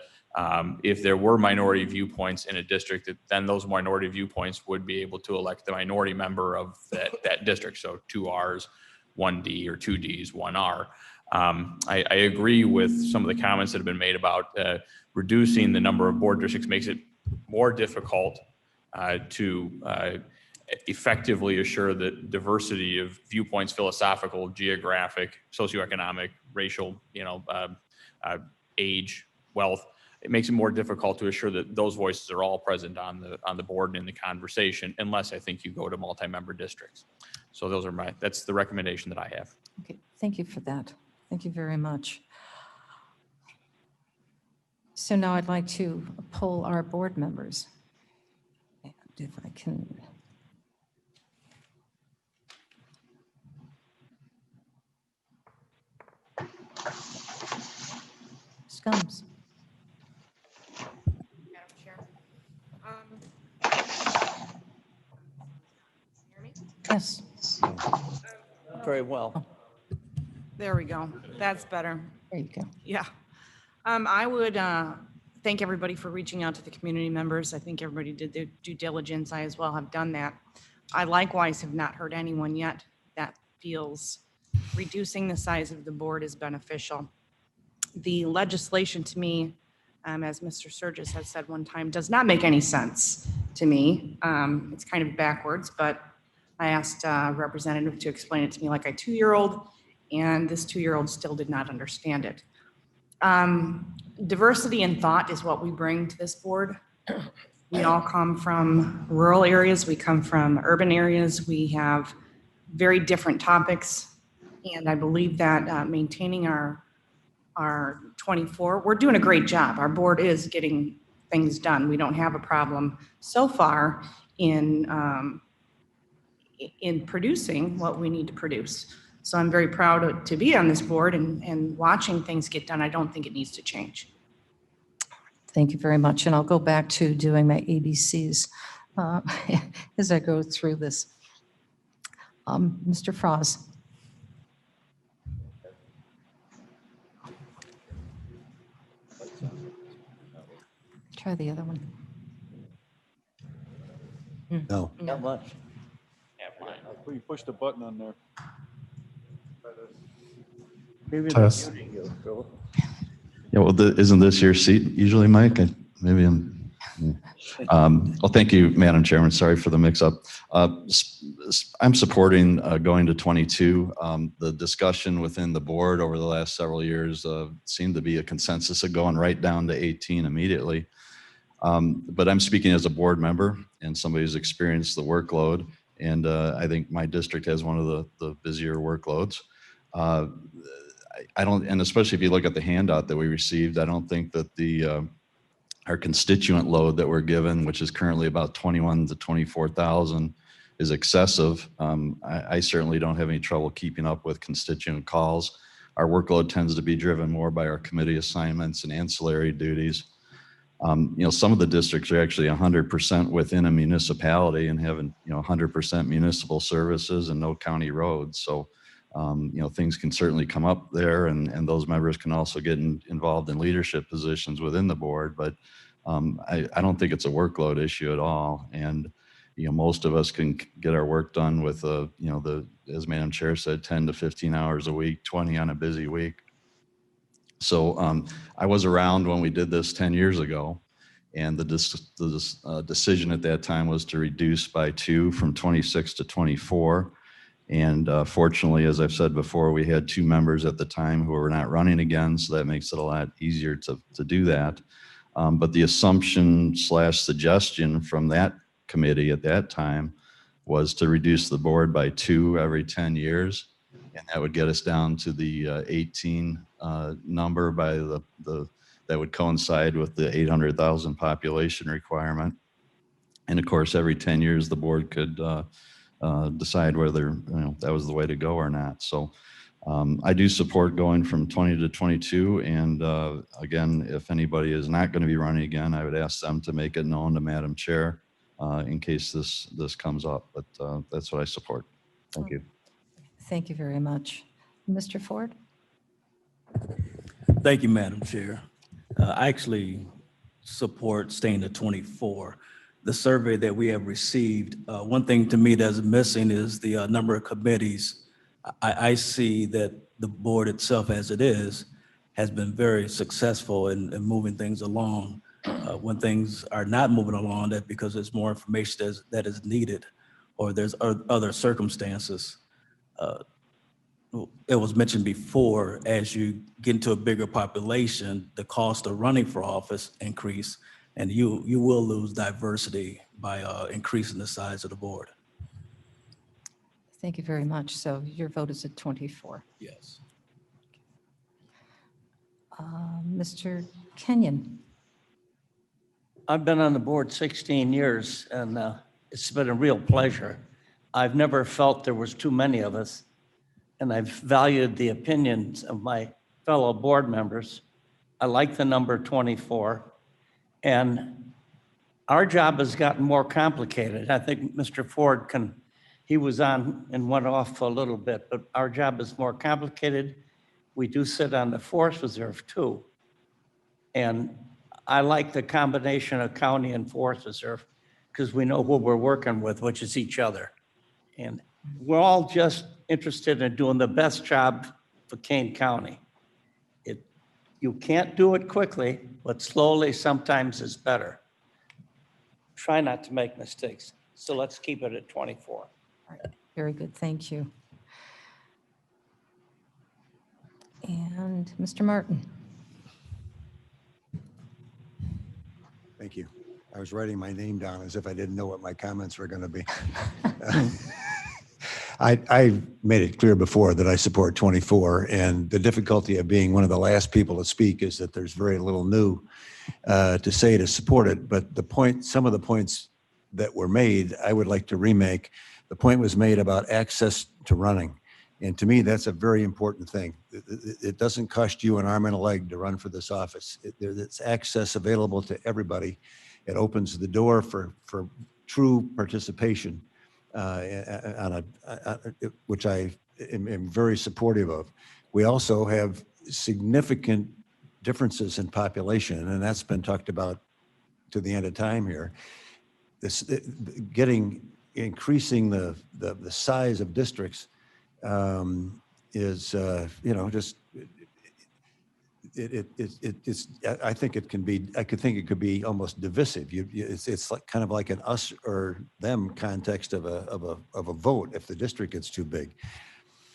if there were minority viewpoints in a district, that then those minority viewpoints would be able to elect the minority member of that district. So 2 Rs, 1 D, or 2 Ds, 1 R. I agree with some of the comments that have been made about reducing the number of board districts makes it more difficult to effectively assure that diversity of viewpoints, philosophical, geographic, socioeconomic, racial, age, wealth. It makes it more difficult to assure that those voices are all present on the board and in the conversation, unless I think you go to multi-member districts. So that's the recommendation that I have. Okay, thank you for that. Thank you very much. So now I'd like to poll our board members. And if I can. Scums. Madam Chair. Hear me? Yes. Very well. There we go. That's better. There you go. Yeah. I would thank everybody for reaching out to the community members. I think everybody did their due diligence. I as well have done that. I likewise have not heard anyone yet that feels reducing the size of the board is beneficial. The legislation to me, as Mr. Sturgis has said one time, does not make any sense to me. It's kind of backwards, but I asked a representative to explain it to me like a 2-year-old, and this 2-year-old still did not understand it. Diversity in thought is what we bring to this board. We all come from rural areas. We come from urban areas. We have very different topics. And I believe that maintaining our 24, we're doing a great job. Our board is getting things done. We don't have a problem so far in producing what we need to produce. So I'm very proud to be on this board and watching things get done. I don't think it needs to change. Thank you very much. And I'll go back to doing my ABCs as I go through this. Mr. Frost. Try the other one. No. Not much. You push the button on there. Maybe Test. they're muting you, Phil. Yeah, well, isn't this your seat usually, Mike? Maybe I'm. Well, thank you, Madam Chairman. Sorry for the mix-up. I'm supporting going to 22. The discussion within the board over the last several years seemed to be a consensus of going right down to 18 immediately. But I'm speaking as a board member and somebody who's experienced the workload. And I think my district has one of the busier workloads. I don't, and especially if you look at the handout that we received, I don't think that our constituent load that we're given, which is currently about 21 to 24,000, is excessive. I certainly don't have any trouble keeping up with constituent calls. Our workload tends to be driven more by our committee assignments and ancillary duties. Some of the districts are actually 100% within a municipality and having 100% municipal services and no county roads. So things can certainly come up there, and those members can also get involved in leadership positions within the board. But I don't think it's a workload issue at all. And most of us can get our work done with as Madam Chair said, 10 to 15 hours a week, 20 on a busy week. So I was around when we did this 10 years ago, And the decision at that time was to reduce by 2 from 26 to 24. And fortunately, as I've said before, we had 2 members at the time who were not running again, so that makes it a lot easier to do that. But the assumption / suggestion from that committee at that time was to reduce the board by 2 every 10 years. And that would get us down to the 18 number by that would coincide with the 800,000 population requirement. And of course, every 10 years, the board could decide whether that was the way to go or not. So I do support going from 20 to 22. And again, if anybody is not going to be running again, I would ask them to make it known to Madam Chair in case this comes up. But that's what I support. Thank you. Thank you very much. Mr. Ford? Thank you, Madam Chair. I actually support staying at 24. The survey that we have received, one thing to me that's missing is the number of committees. I see that the board itself as it is has been very successful in moving things along. When things are not moving along, that because there's more information that is needed or there's other circumstances. It was mentioned before, as you get into a bigger population, the cost of running for office increase, and you will lose diversity by increasing the size of the board. Thank you very much. So your vote is at 24. Yes. Mr. Kenyon? I've been on the board 16 years, and it's been a real pleasure. I've never felt there was too many of us, and I've valued the opinions of my fellow board members. I like the number 24, and our job has gotten more complicated. I think Mr. Ford he was on and went off for a little bit, but our job is more complicated. We do sit on the Forest Reserve too. And I like the combination of county and Forest Reserve because we know who we're working with, which is each other. And we're all just interested in doing the best job for Kane County. You can't do it quickly, but slowly sometimes is better. Try not to make mistakes. So let's keep it at 24. All right. Very good. Thank you. And Mr. Martin? Thank you. I was writing my name down as if I didn't know what my comments were going to be. I made it clear before that I support 24, and the difficulty of being one of the last people to speak is that there's very little new to say to support it. But some of the points that were made, I would like to remake. The point was made about access to running. And to me, that's a very important thing. It doesn't cost you an arm and a leg to run for this office. It's access available to everybody. It opens the door for true participation, which I am very supportive of. We also have significant differences in population, and that's been talked about to the end of time here. Increasing the size of districts is just it's I think it can be, I could think it could be almost divisive. It's like kind of like an us or them context of a vote if the district gets too big.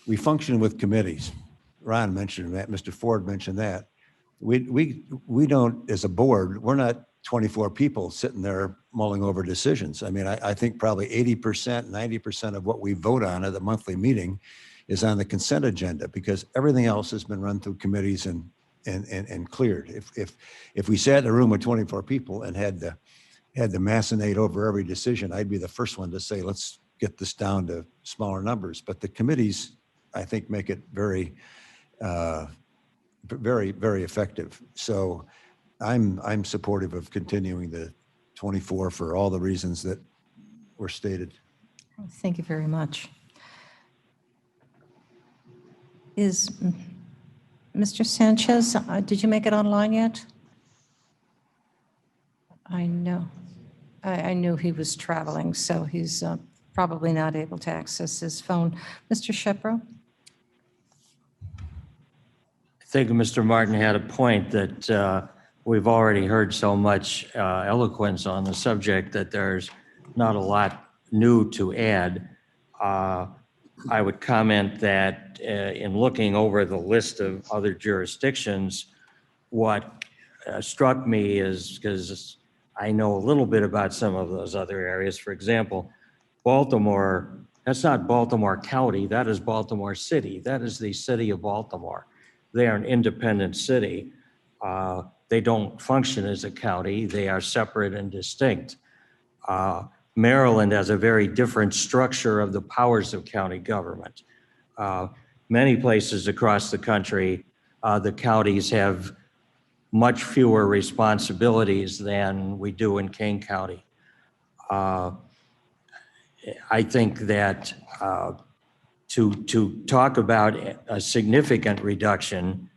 We function with committees. Ron mentioned that, Mr. Ford mentioned that. We don't, as a board, we're not 24 people sitting there mulling over decisions. I mean, I think probably 80%, 90% of what we vote on at the monthly meeting is on the consent agenda because everything else has been run through committees and cleared. If we sat in a room with 24 people and had to machinate over every decision, I'd be the first one to say, let's get this down to smaller numbers. But the committees, I think, make it very, very effective. So I'm supportive of continuing the 24 for all the reasons that were stated. Thank you very much. Is Mr. Sanchez, did you make it online yet? I know. I knew he was traveling, so he's probably not able to access his phone. Mr. Shepro? I think Mr. Martin had a point that we've already heard so much eloquence on the subject that there's not a lot new to add. I would comment that in looking over the list of other jurisdictions, what struck me is, because I know a little bit about some of those other areas, for example, Baltimore, that's not Baltimore County, that is Baltimore City. That is the city of Baltimore. They are an independent city. They don't function as a county. They are separate and distinct. Maryland has a very different structure of the powers of county government. Many places across the country, the counties have much fewer responsibilities than we do in Kane County. I think that to talk about a significant reduction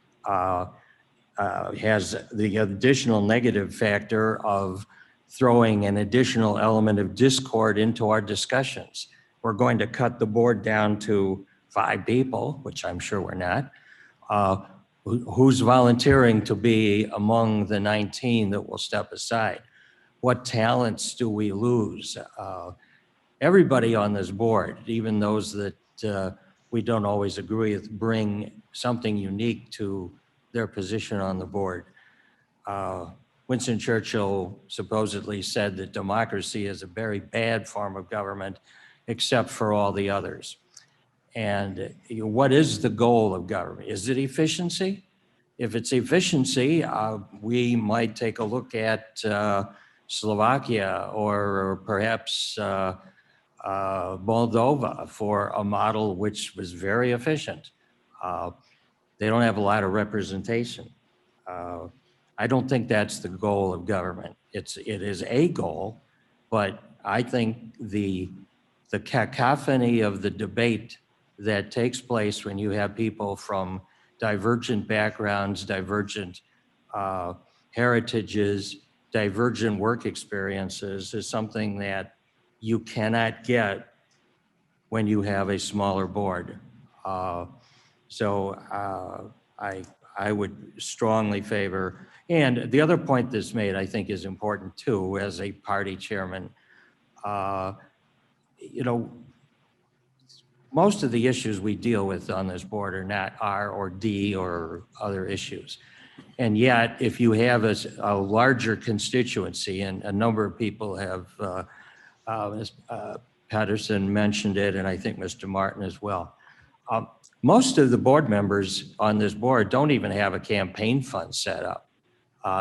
has the additional negative factor of throwing an additional element of discord into our discussions. We're going to cut the board down to 5 people, which I'm sure we're not. Who's volunteering to be among the 19 that will step aside? What talents do we lose? Everybody on this board, even those that we don't always agree with, bring something unique to their position on the board. Winston Churchill supposedly said that democracy is a very bad form of government, except for all the others. And what is the goal of government? Is it efficiency? If it's efficiency, we might take a look at Slovakia or perhaps Moldova for a model which was very efficient. They don't have a lot of representation. I don't think that's the goal of government. It is a goal, but I think the cacophony of the debate that takes place when you have people from divergent backgrounds, divergent heritages, divergent work experiences is something that you cannot get when you have a smaller board. So I would strongly favor, and the other point that's made I think is important too as a party chairman. You know, most of the issues we deal with on this board are not R or D or other issues. And yet, if you have a larger constituency, and a number of people have, Ms. Patterson mentioned it, and I think Mr. Martin as well. Most of the board members on this board don't even have a campaign fund set up.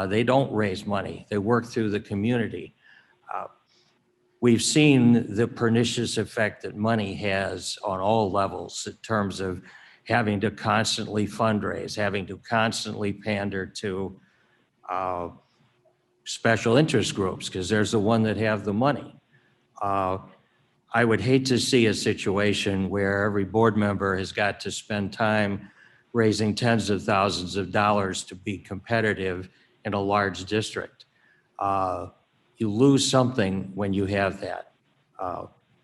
They don't raise money. They work through the community. We've seen the pernicious effect that money has on all levels in terms of having to constantly fundraise, having to constantly pander to special interest groups, because there's the one that have the money. I would hate to see a situation where every board member has got to spend time raising tens of thousands of dollars to be competitive in a large district. You lose something when you have that.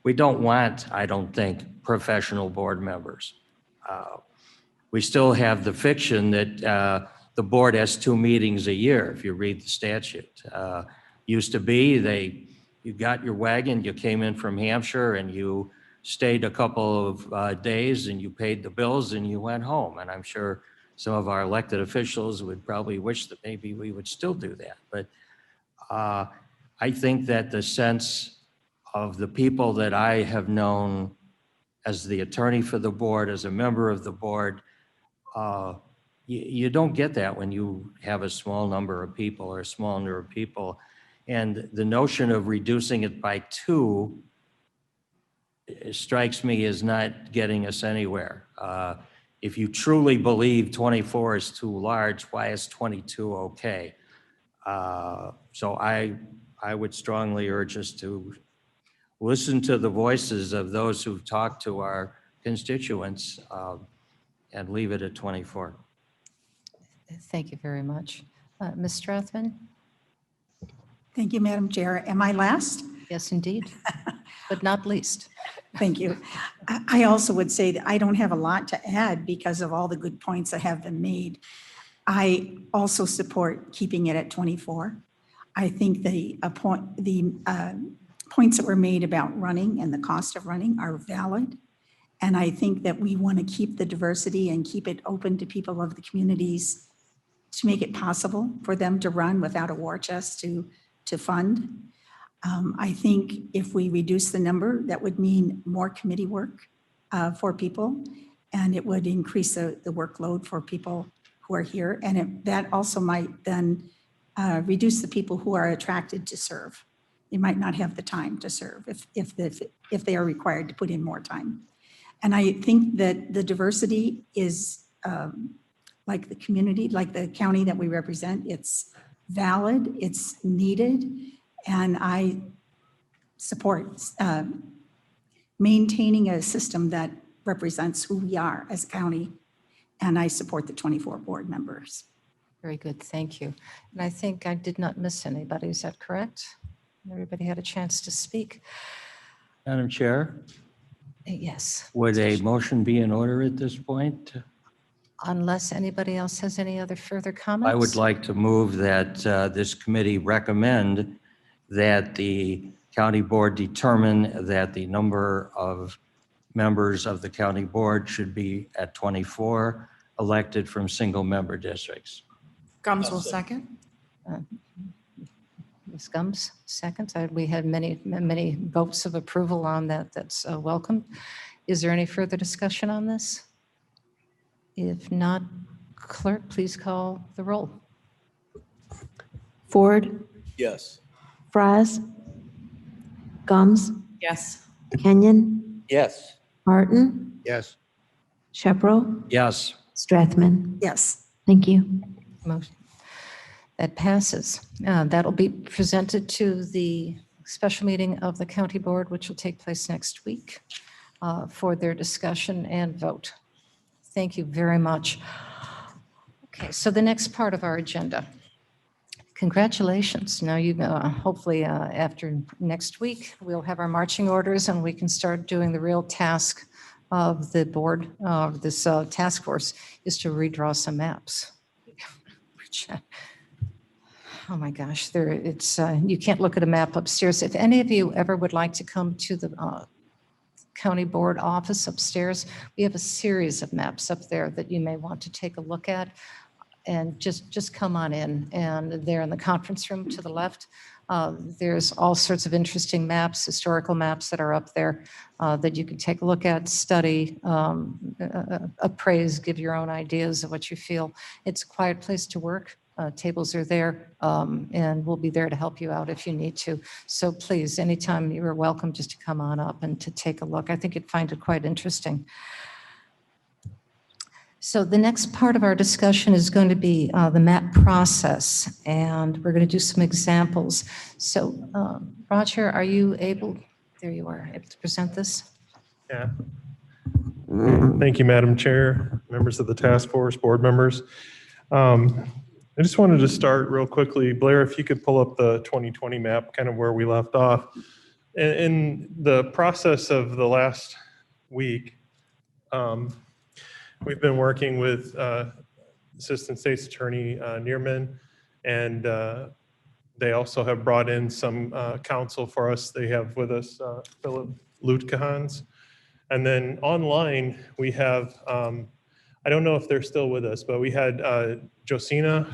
We don't want, I don't think, professional board members. We still have the fiction that the board has 2 meetings a year, if you read the statute. Used to be, you got your wagon, you came in from Hampshire and you stayed a couple of days and you paid the bills and you went home. And I'm sure some of our elected officials would probably wish that maybe we would still do that. But I think that the sense of the people that I have known as the attorney for the board, as a member of the board, you don't get that when you have a small number of people or a small number of people. And the notion of reducing it by 2 strikes me as not getting us anywhere. If you truly believe 24 is too large, why is 22 okay? So I would strongly urge us to listen to the voices of those who've talked to our constituents and leave it at 24. Thank you very much. Ms. Strathman? Thank you, Madam Chair. Am I last? Yes, indeed, but not least. Thank you. I also would say that I don't have a lot to add because of all the good points that have been made. I also support keeping it at 24. I think the points that were made about running and the cost of running are valid. And I think that we want to keep the diversity and keep it open to people of the communities to make it possible for them to run without a war chest to fund. I think if we reduce the number, that would mean more committee work for people, and it would increase the workload for people who are here. And that also might then reduce the people who are attracted to serve. They might not have the time to serve if they are required to put in more time. And I think that the diversity is like the community, like the county that we represent, it's valid, it's needed, and I support maintaining a system that represents who we are as a county, and I support the 24 board members. Very good, thank you. And I think I did not miss anybody, is that correct? Everybody had a chance to speak? Madam Chair, Yes. would a motion be in order at this point? Unless anybody else has any other further comments? I would like to move that this committee recommend that the county board determine that the number of members of the county board should be at 24, elected from single member districts. Gums will second. Ms. Gums, seconds. We had many votes of approval on that. That's welcome. Is there any further discussion on this? If not, clerk, please call the roll. Ford, Yes. Fraz, Gums, Yes. Kenyon, Yes. Martin, Yes. Shepro, Yes. Strathman. Yes. Thank you. Motion. That passes. That'll be presented to the special meeting of the county board, which will take place next week for their discussion and vote. Thank you very much. Okay, so the next part of our agenda. Congratulations. Now you hopefully after next week, we'll have our marching orders and we can start doing the real task of the board, this task force, is to redraw some maps. Oh my gosh, you can't look at a map upstairs. If any of you ever would like to come to the county board office upstairs, we have a series of maps up there that you may want to take a look at. And just come on in, and there in the conference room to the left, there's all sorts of interesting maps, historical maps that are up there that you can take a look at, study, appraise, give your own ideas of what you feel. It's a quiet place to work. Tables are there, and we'll be there to help you out if you need to. So please, anytime you are welcome just to come on up and to take a look. I think you'd find it quite interesting. So the next part of our discussion is going to be the map process, and we're going to do some examples. So Roger, are you able, there you are, able to present this? Yeah. Thank you, Madam Chair, members of the task force, board members. I just wanted to start real quickly. Blair, if you could pull up the 2020 map, kind of where we left off. In the process of the last week, we've been working with Assistant State's Attorney Neerman, and they also have brought in some counsel for us. They have with us Philip Lutkehans. And then online, we have, I don't know if they're still with us, but we had Josina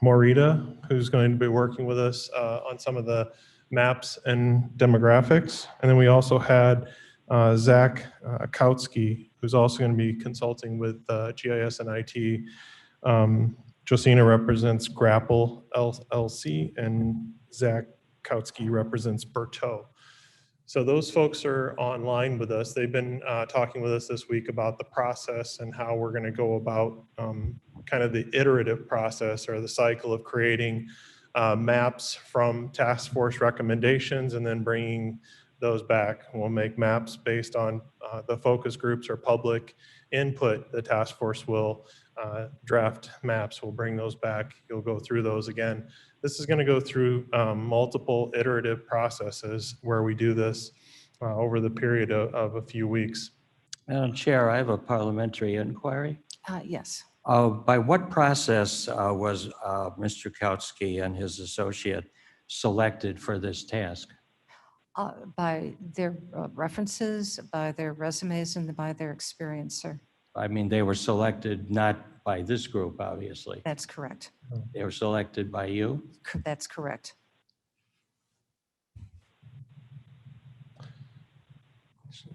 Morita, who's going to be working with us on some of the maps and demographics. And then we also had Zach Kautsky, who's also going to be consulting with GIS and IT. Josina represents Grapple LLC, and Zach Kautsky represents Berteau. So those folks are online with us. They've been talking with us this week about the process and how we're going to go about kind of the iterative process or the cycle of creating maps from task force recommendations and then bringing those back. We'll make maps based on the focus groups or public input. The task force will draft maps. We'll bring those back. You'll go through those again. This is going to go through multiple iterative processes where we do this over the period of a few weeks. Madam Chair, I have a parliamentary inquiry. Yes. By what process was Mr. Kautsky and his associate selected for this task? By their references, by their resumes, and by their experience, sir. I mean, they were selected not by this group, obviously. That's correct. They were selected by you? That's correct.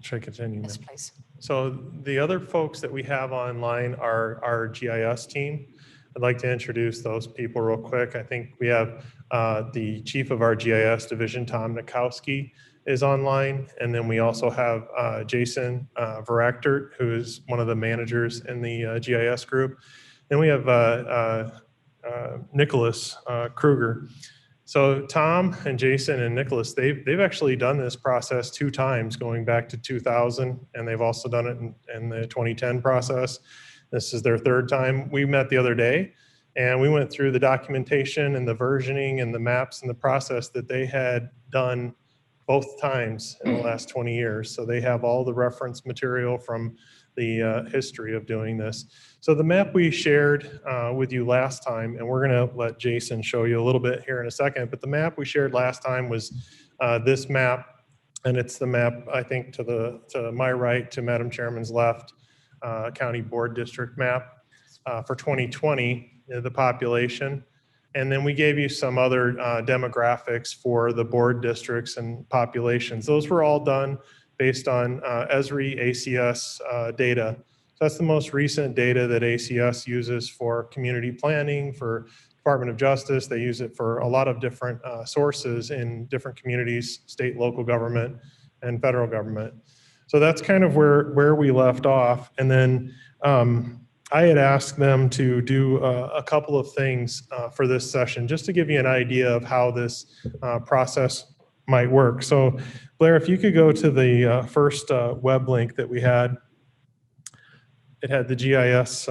Should I continue? Yes, ma'am? please. So the other folks that we have online are our GIS team. I'd like to introduce those people real quick. I think we have the chief of our GIS division, Tom Nikowski, is online. And then we also have Jason Verachtert, who is one of the managers in the GIS group. Then we have Nicholas Kruger. So Tom and Jason and Nicholas, they've actually done this process 2 times, going back to 2000, and they've also done it in the 2010 process. This is their 3rd time. We met the other day, and we went through the documentation and the versioning and the maps and the process that they had done both times in the last 20 years. So they have all the reference material from the history of doing this. So the map we shared with you last time, and we're going to let Jason show you a little bit here in a second, but the map we shared last time was this map, and it's the map, I think, to my right, to Madam Chairman's left, County Board District map for 2020, the population. And then we gave you some other demographics for the board districts and populations. Those were all done based on ESRI ACS data. So that's the most recent data that ACS uses for community planning, for Department of Justice. They use it for a lot of different sources in different communities, state, local government, and federal government. So that's kind of where we left off. And then I had asked them to do a couple of things for this session, just to give you an idea of how this process might work. So Blair, if you could go to the first web link that we had. It had the GIS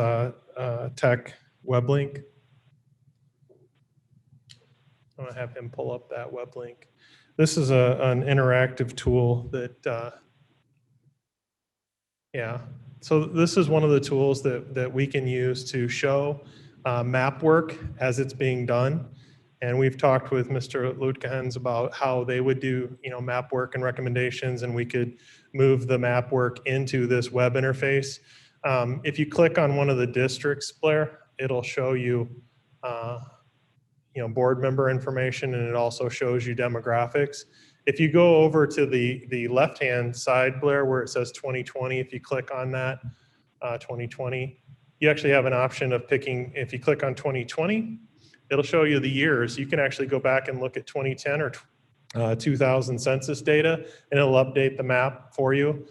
tech web link. I'm gonna have him pull up that web link. This is an interactive tool that, yeah. So this is one of the tools that we can use to show map work as it's being done. And we've talked with Mr. Lutkens about how they would do, map work and recommendations, and we could move the map work into this web interface. If you click on one of the districts, Blair, it'll show you, board member information, and it also shows you demographics. If you go over to the left-hand side, Blair, where it says 2020, if you click on that, 2020, you actually have an option of picking, if you click on 2020, it'll show you the years. You can actually go back and look at 2010 or 2000 census data, and it'll update the map for you.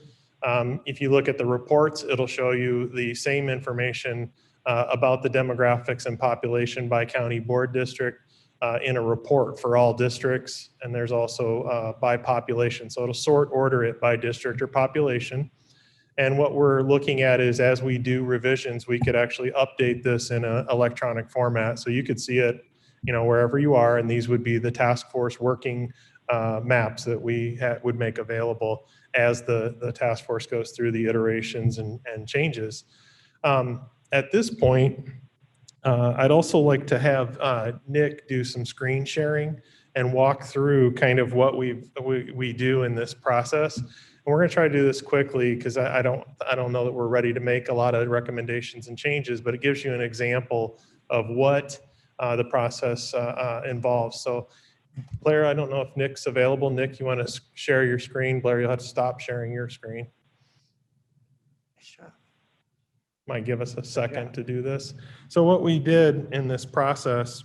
If you look at the reports, it'll show you the same information about the demographics and population by county board district in a report for all districts. And there's also by population. So it'll sort order it by district or population. And what we're looking at is, as we do revisions, we could actually update this in an electronic format. So you could see it, wherever you are, and these would be the task force working maps that we would make available as the task force goes through the iterations and changes. At this point, I'd also like to have Nick do some screen sharing and walk through kind of what we do in this process. And we're going to try to do this quickly, because I don't know that we're ready to make a lot of recommendations and changes, but it gives you an example of what the process involves. So Blair, I don't know if Nick's available. Nick, you want to share your screen? Blair, you'll have to stop sharing your screen. Sure. Might give us a second to do this. So what we did in this process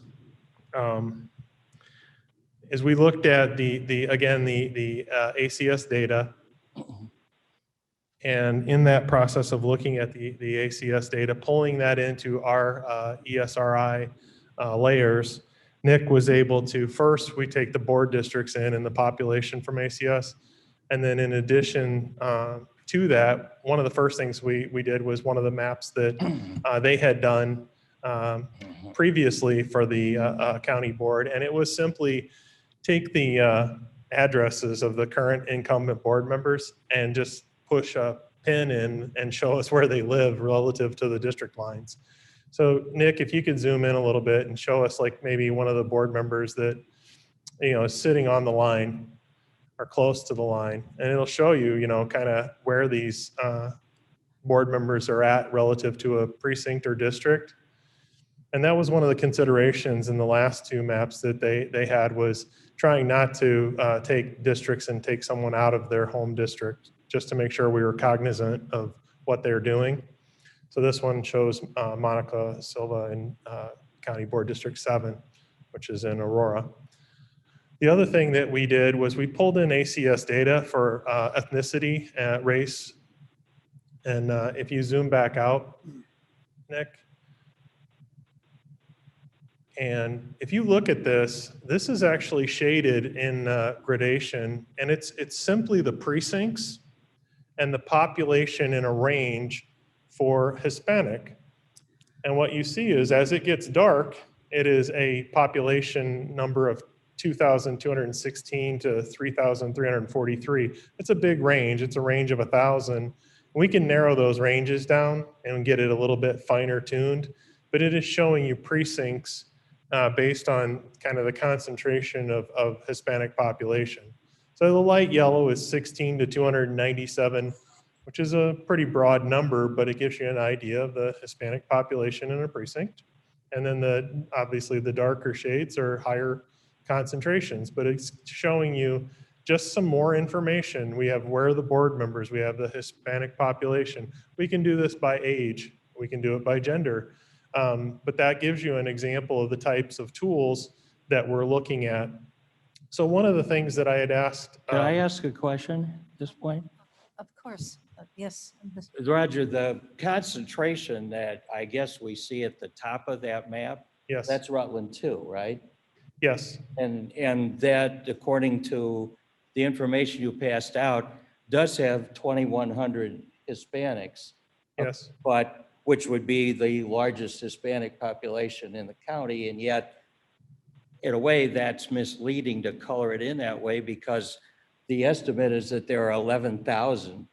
is we looked at the ACS data. And in that process of looking at the ACS data, pulling that into our ESRI layers, Nick was able to, first, we take the board districts in and the population from ACS. And then in addition to that, one of the first things we did was one of the maps that they had done previously for the county board. And it was simply take the addresses of the current incumbent board members and just push a pin in and show us where they live relative to the district lines. So Nick, if you could zoom in a little bit and show us like maybe one of the board members that, is sitting on the line or close to the line, and it'll show you, kind of where these board members are at relative to a precinct or district. And that was one of the considerations in the last two maps that they had, was trying not to take districts and take someone out of their home district, just to make sure we were cognizant of what they're doing. So this one shows Monica Silva in County Board District 7, which is in Aurora. The other thing that we did was we pulled in ACS data for ethnicity, race, and if you zoom back out, Nick, and if you look at this, this is actually shaded in gradation, and it's simply the precincts and the population in a range for Hispanic. And what you see is as it gets dark, it is a population number of 2,216 to 3,343. It's a big range. It's a range of 1,000. We can narrow those ranges down and get it a little bit finer tuned, but it is showing you precincts based on kind of the concentration of Hispanic population. So the light yellow is 16 to 297, which is a pretty broad number, but it gives you an idea of the Hispanic population in a precinct. And then obviously the darker shades are higher concentrations, but it's showing you just some more information. We have where the board members, we have the Hispanic population. We can do this by age, we can do it by gender. But that gives you an example of the types of tools that we're looking at. So one of the things that I had asked. Can I ask a question at this point? Of course, yes. Roger, the concentration that I guess we see at the top of that map, yes, that's Rutland 2, right? Yes. And that, according to the information you passed out, does have 2,100 Hispanics. Yes. But which would be the largest Hispanic population in the county, and yet, in a way, that's misleading to color it in that way, because the estimate is that there are 11,000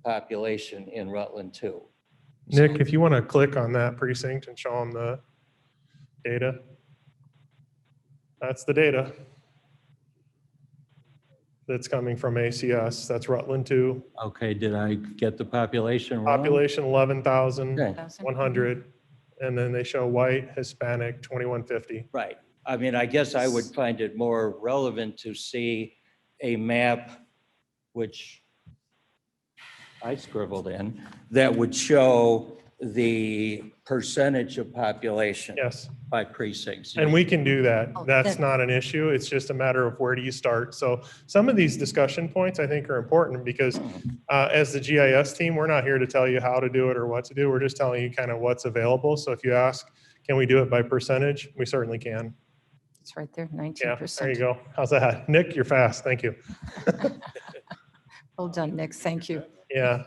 population in Rutland 2. Nick, if you want to click on that precinct and show them the data. That's the data that's coming from ACS. That's Rutland 2. Okay, did I get the population wrong? Population 11,100. Okay. And then they show white, Hispanic, 2,150. Right. I mean, I guess I would find it more relevant to see a map, which I scribbled in, that would show the percentage of population yes, by precincts. And we can do that. Oh, That's not an issue. It's just a matter of where do you start. So some of these discussion points I think are important because as the GIS team, we're not here to tell you how to do it or what to do. We're just telling you kind of what's available. So if you ask, can we do it by percentage? We certainly can. It's right there, 19%. Yeah, there you go. How's that? Nick, you're fast. Thank you. Well done, Nick. Thank you. Yeah.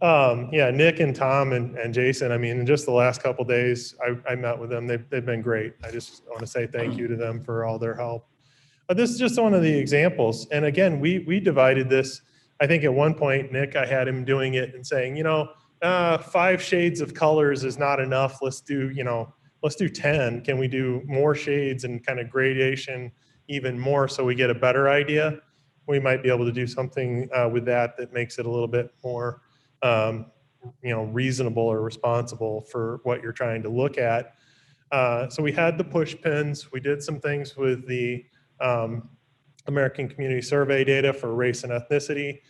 Yeah, Nick and Tom and Jason, I mean, in just the last couple of days, I met with them. They've been great. I just want to say thank you to them for all their help. But this is just one of the examples. And again, we divided this. I think at one point, Nick, I had him doing it and saying, 5 shades of colors is not enough. Let's do 10. Can we do more shades and kind of gradation even more so we get a better idea? We might be able to do something with that makes it a little bit more reasonable or responsible for what you're trying to look at. So we had the push pins. We did some things with the American Community Survey data for race and ethnicity.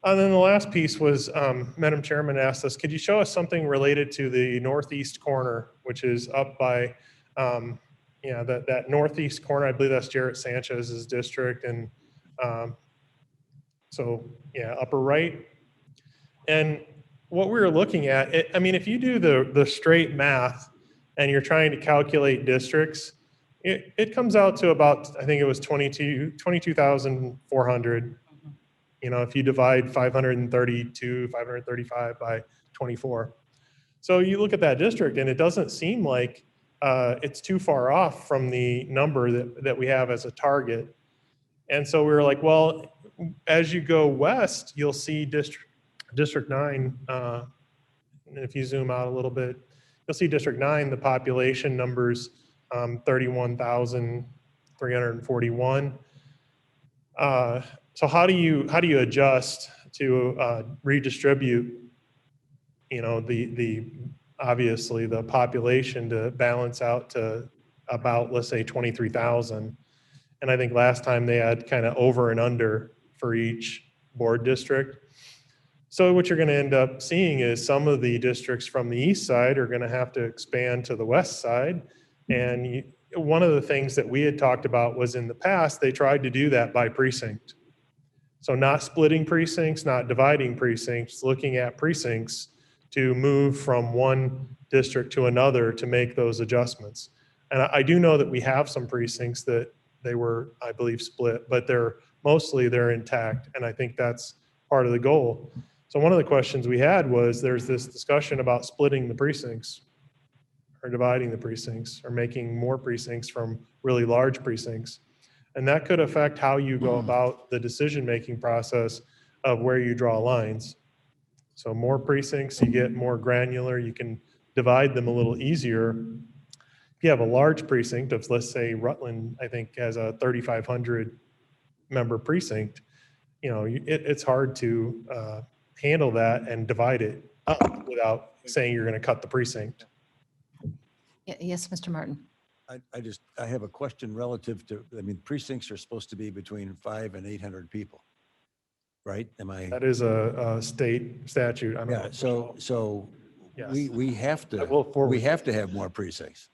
And then the last piece was, Madam Chairman asked us, could you show us something related to the northeast corner, which is up by, that northeast corner, I believe that's Jarrett Sanchez's district. And upper right. And what we were looking at, if you do the straight math and you're trying to calculate districts, it comes out to about, I think it was 22,400. If you divide 535 by 24. So you look at that district and it doesn't seem like it's too far off from the number that we have as a target. And so we were like, well, as you go west, you'll see District 9. And if you zoom out a little bit, you'll see District 9, the population numbers 31,341. So how do you adjust to redistribute, the obviously the population to balance out to about, let's say, 23,000. And I think last time they had kind of over and under for each board district. So what you're going to end up seeing is some of the districts from the east side are going to have to expand to the west side. And one of the things that we had talked about was in the past, they tried to do that by precinct. So not splitting precincts, not dividing precincts, looking at precincts to move from one district to another to make those adjustments. And I do know that we have some precincts that they were, I believe, split, but they're intact. And I think that's part of the goal. So one of the questions we had was there's this discussion about splitting the precincts or dividing the precincts or making more precincts from really large precincts. And that could affect how you go about the decision-making process of where you draw lines. So more precincts, you get more granular, you can divide them a little easier. If you have a large precinct of, let's say, Rutland, I think has a 3,500 member precinct, it's hard to handle that and divide it up without saying you're going to cut the precinct. Yes, Mr. Martin. I have a question relative to, precincts are supposed to be between 500 and 800 people, right? That is a state statute. I don't know. So Yes. we have to have more precincts.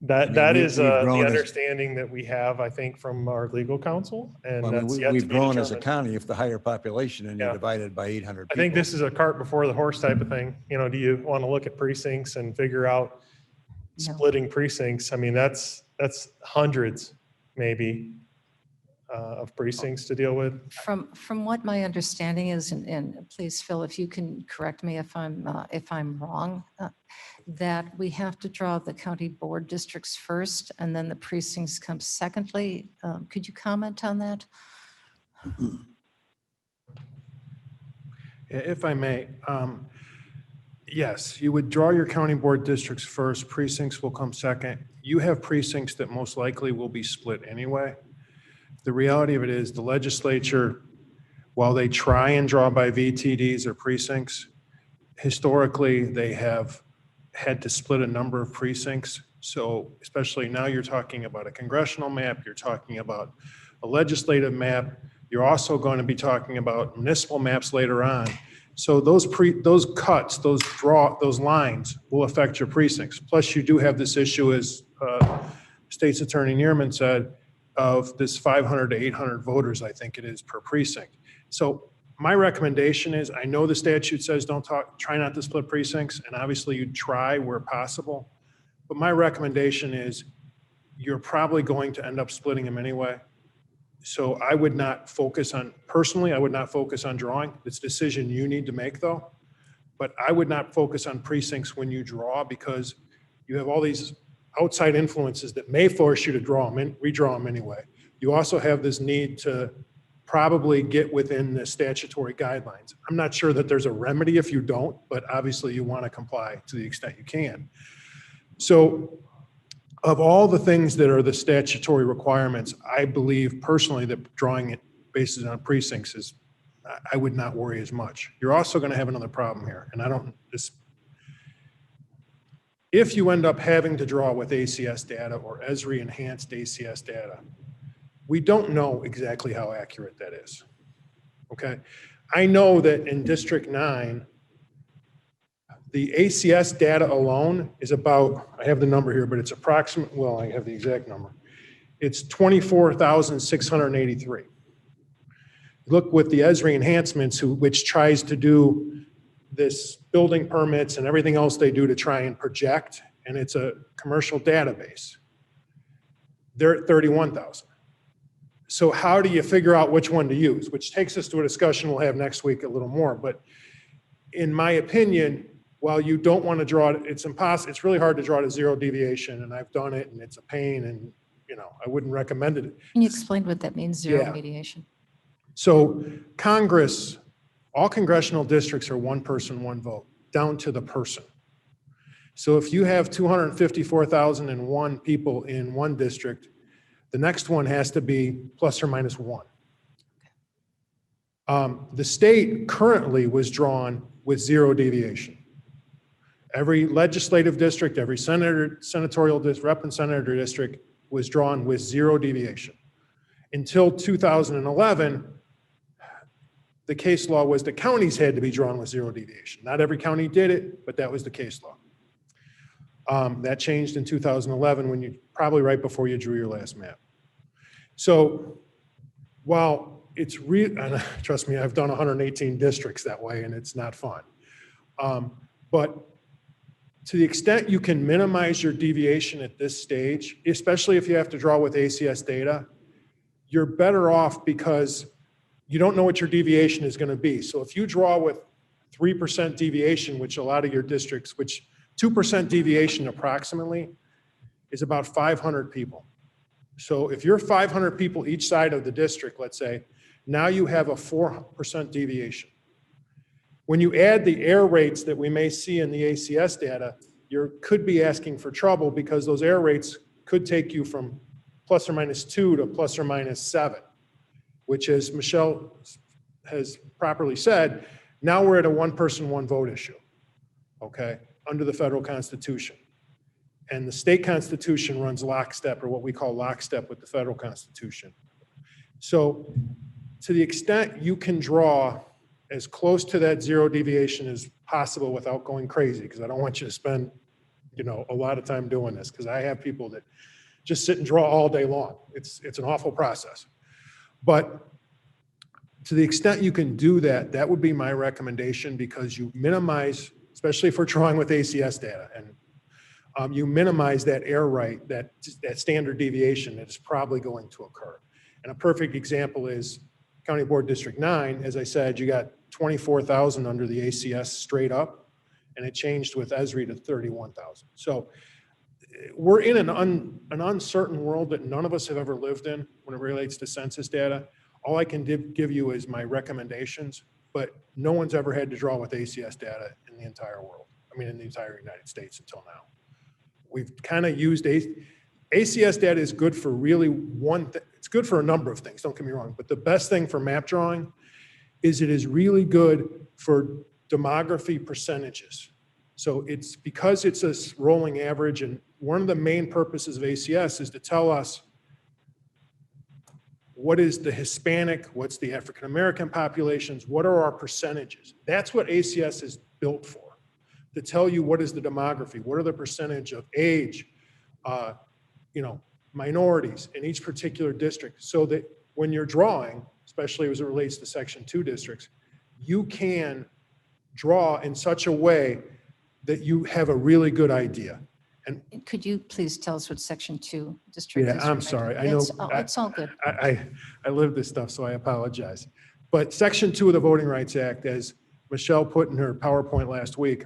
That is we've the grown understanding that we have, I think, from our legal counsel, and that's yet to we've be grown as a determined. county if the higher population and you're divided by 800 I people. think this is a cart before the horse type of thing. Do you want to look at precincts and figure out splitting precincts? I mean, that's hundreds, maybe, of precincts to deal with. From what my understanding is, and please, Phil, if you can correct me if I'm wrong, that we have to draw the county board districts first, and then the precincts come secondly. Could you comment on that? If I may, yes, you would draw your county board districts first, precincts will come second. You have precincts that most likely will be split anyway. The reality of it is the legislature, while they try and draw by VTDs or precincts, historically they have had to split a number of precincts. So especially now you're talking about a congressional map, you're talking about a legislative map, you're also going to be talking about municipal maps later on. So those cuts, those lines will affect your precincts. Plus you do have this issue, as State's Attorney Neerman said, of this 500 to 800 voters, I think it is, per precinct. So my recommendation is, I know the statute says try not to split precincts, and obviously you try where possible. But my recommendation is you're probably going to end up splitting them anyway. So I would not focus on, personally, I would not focus on drawing. It's a decision you need to make though. But I would not focus on precincts when you draw, because you have all these outside influences that may force you to redraw them anyway. You also have this need to probably get within the statutory guidelines. I'm not sure that there's a remedy if you don't, but obviously you want to comply to the extent you can. So of all the things that are the statutory requirements, I believe personally that drawing it based on precincts is, I would not worry as much. You're also going to have another problem here, and if you end up having to draw with ACS data or Esri enhanced ACS data, we don't know exactly how accurate that is, okay? I know that in District 9, the ACS data alone is about, I have the number here, but it's approximate, well, I have the exact number. It's 24,683. Look with the Esri enhancements, which tries to do this building permits and everything else they do to try and project, and it's a commercial database. They're at 31,000. So how do you figure out which one to use? Which takes us to a discussion we'll have next week a little more. But in my opinion, while you don't want to draw it, it's impossible. It's really hard to draw to zero deviation, and I've done it, and it's a pain, and I wouldn't recommend it. Can you explain what that means, zero Yeah. mediation? So Congress, all congressional districts are one person, one vote, down to the person. So if you have 254,001 people in one district, the next one has to be plus or minus 1. The state currently was drawn with 0 deviation. Every legislative district, every senatorial district, rep and senator district was drawn with 0 deviation. Until 2011, the case law was the counties had to be drawn with 0 deviation. Not every county did it, but that was the case law. That changed in 2011 when you, probably right before you drew your last map. So while it's and trust me, I've done 118 districts that way and it's not fun. But to the extent you can minimize your deviation at this stage, especially if you have to draw with ACS data, you're better off because you don't know what your deviation is going to be. So if you draw with 3% deviation, which a lot of your districts, which 2% deviation approximately is about 500 people. So if you're 500 people each side of the district, let's say, now you have a 4% deviation. When you add the error rates that we may see in the ACS data, you could be asking for trouble because those error rates could take you from plus or minus 2 to plus or minus 7, which, as Michelle has properly said, now we're at a one person, one vote issue, okay, under the federal Constitution. And the state constitution runs lockstep, or what we call lockstep, with the federal Constitution. So to the extent you can draw as close to that 0 deviation as possible without going crazy, because I don't want you to spend, you know, a lot of time doing this, because I have people that just sit and draw all day long. It's an awful process. But to the extent you can do that, that would be my recommendation, because you minimize, especially if we're drawing with ACS data, and you minimize that error rate, that standard deviation that is probably going to occur. And a perfect example is County Board District 9. As I said, you got 24,000 under the ACS straight up, and it changed with ESRI to 31,000. So we're in an uncertain world that none of us have ever lived in when it relates to census data. All I can give you is my recommendations, but no one's ever had to draw with ACS data in the entire world. I mean, in the entire United States until now. We've kind of used ACS data is good for really one thing. It's good for a number of things, don't get me wrong, but the best thing for map drawing is it is really good for demography percentages. So it's because it's a rolling average, and one of the main purposes of ACS is to tell us what is the Hispanic, what's the African-American populations, what are our percentages? That's what ACS is built for, to tell you what is the demography, what are the percentage of age, minorities in each particular district, so that when you're drawing, especially as it relates to Section 2 districts, you can draw in such a way that you have a really good idea. And could you please tell us what Section 2 district is? yeah, I'm sorry. I know It's all good. I live this stuff, so I apologize. But Section 2 of the Voting Rights Act, as Michelle put in her PowerPoint last week,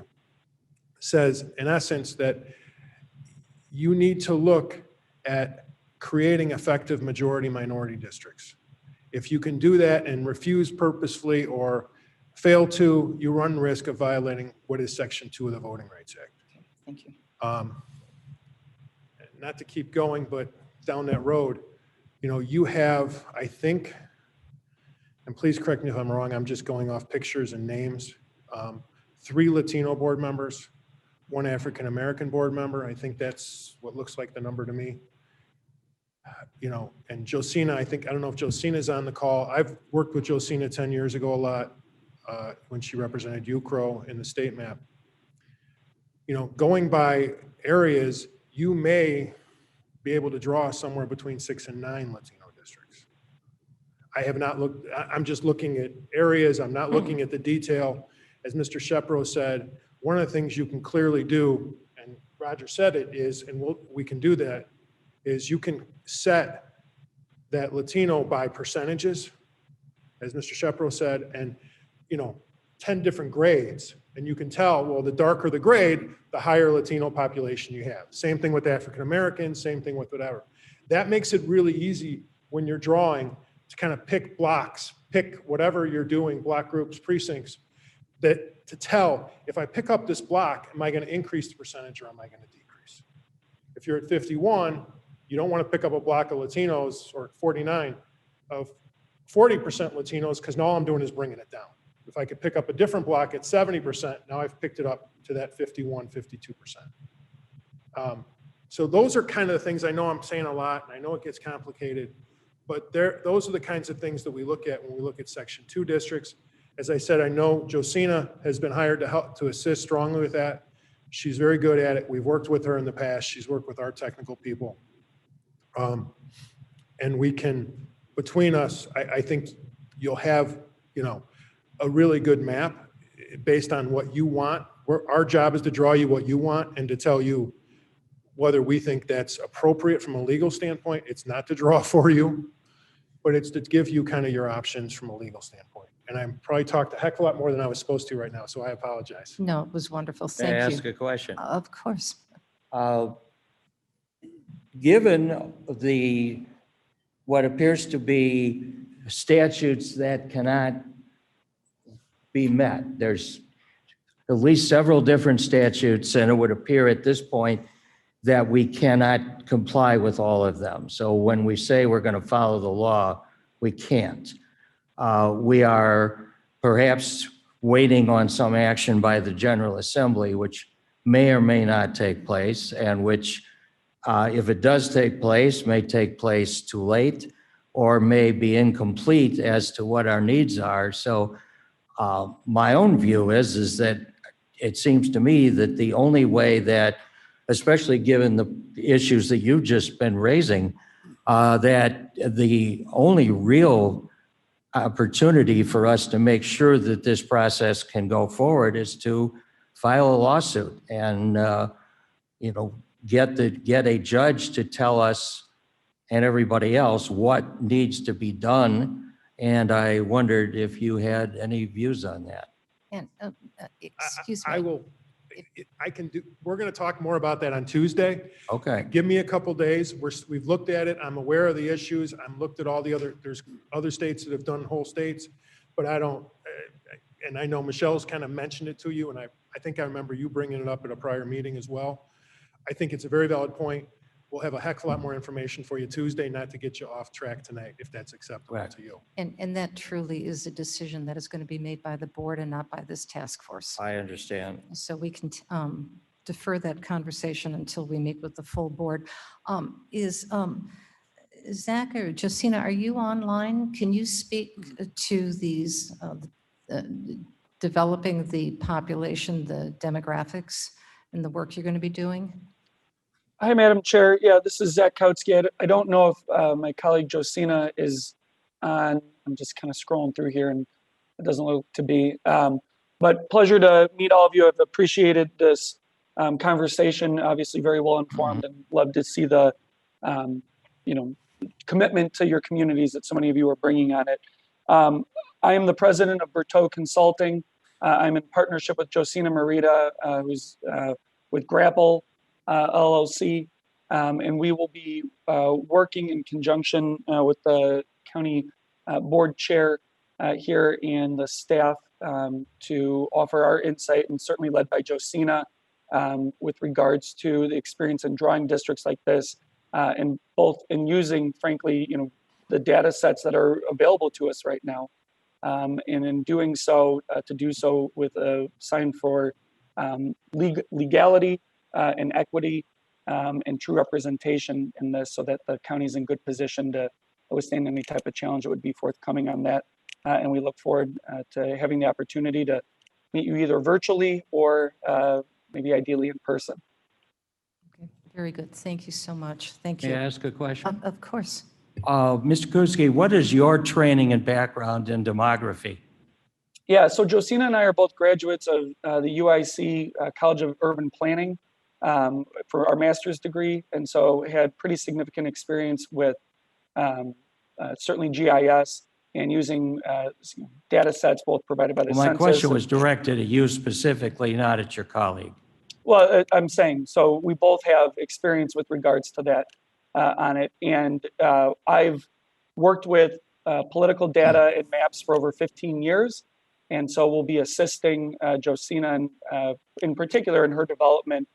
says in essence that you need to look at creating effective majority minority districts. If you can do that and refuse purposefully or fail to, you run risk of violating what is Section 2 of the Voting Rights Act. Okay, thank you. Not to keep going, but down that road, you have, I think, and please correct me if I'm wrong, I'm just going off pictures and names, 3 Latino board members, 1 African-American board member. I think that's what looks like the number to me. And Josina, I don't know if Josina's on the call. I've worked with Josina 10 years ago a lot when she represented UCRO in the state map. Going by areas, you may be able to draw somewhere between 6 and 9 Latino districts. I have not looked, I'm just looking at areas. I'm not looking at the detail. As Mr. Shepro said, one of the things you can clearly do, and Roger said it is, and we can do that, is you can set that Latino by percentages, as Mr. Shepro said, and 10 different grades. And you can tell, well, the darker the grade, the higher Latino population you have. Same thing with African Americans, same thing with whatever. That makes it really easy when you're drawing to kind of pick blocks, pick whatever you're doing, block groups, precincts, that to tell if I pick up this block, am I going to increase the percentage or am I going to decrease? If you're at 51, you don't want to pick up a block of Latinos, or 49 of 40% Latinos, because now all I'm doing is bringing it down. If I could pick up a different block at 70%, now I've picked it up to that 51, 52%. So those are kind of the things. I know I'm saying a lot, and I know it gets complicated, but those are the kinds of things that we look at when we look at Section 2 districts. As I said, I know Josina has been hired to help to assist strongly with that. She's very good at it. We've worked with her in the past. She's worked with our technical people. And we can, between us, I think you'll have, a really good map based on what you want. Our job is to draw you what you want and to tell you whether we think that's appropriate from a legal standpoint. It's not to draw for you, but it's to give you kind of your options from a legal standpoint. And I'm probably talked a heck of a lot more than I was supposed to right now, so I apologize. No, it was wonderful. May I Thank ask you. a question? Of course. Given what appears to be statutes that cannot be met, there's at least several different statutes, and it would appear at this point that we cannot comply with all of them. So when we say we're going to follow the law, we can't. We are perhaps waiting on some action by the General Assembly, which may or may not take place, and which, if it does take place, may take place too late or may be incomplete as to what our needs are. So my own view is that it seems to me that the only way that, especially given the issues that you've just been raising, that the only real opportunity for us to make sure that this process can go forward is to file a lawsuit and, get a judge to tell us and everybody else what needs to be done. And I wondered if you had any views on that. And excuse me. We're going to talk more about that on Tuesday. Okay. Give me a couple days. We've looked at it. I'm aware of the issues. I'm looked at all there's other states that have done whole states, but I don't, and I know Michelle's kind of mentioned it to you, and I think I remember you bringing it up at a prior meeting as well. I think it's a very valid point. We'll have a heck of a lot more information for you Tuesday, not to get you off track tonight, if that's acceptable to you. And that truly is a decision that is going to be made by the board and not by this task force. I understand. So we can defer that conversation until we meet with the full board. Is Zach or Josina, are you online? Can you speak to these, developing the population, the demographics, and the work you're going to be doing? Hi, Madam Chair. Yeah, this is Zach Kautsky. I don't know if my colleague Josina is on. I'm just kind of scrolling through here and it doesn't look to be. But pleasure to meet all of you. I've appreciated this conversation, obviously very well informed, and love to see the commitment to your communities that so many of you are bringing on it. I am the president of Bertot Consulting. I'm in partnership with Josina Marita, who's with Grapple LLC, and we will be working in conjunction with the county board chair here and the staff to offer our insight, and certainly led by Josina with regards to the experience in drawing districts like this, and both in using, frankly, the data sets that are available to us right now, and in doing so, to do so with a sign for legality and equity and true representation in this, so that the county is in good position to withstand any type of challenge that would be forthcoming on that. And we look forward to having the opportunity to meet you either virtually or maybe ideally in person. Okay, very good. Thank you so much. Thank you. May I ask a question? Of course. Mr. Kuski, what is your training and background in demography? Yeah, so Josina and I are both graduates of the UIC College of Urban Planning for our master's degree, and so had pretty significant experience with certainly GIS and using data sets both provided by the Well, my census. question was directed at you specifically, not at your colleague. Well, I'm saying, so we both have experience with regards to that on it, and I've worked with political data and maps for over 15 years. And so we'll be assisting Josina in particular in her development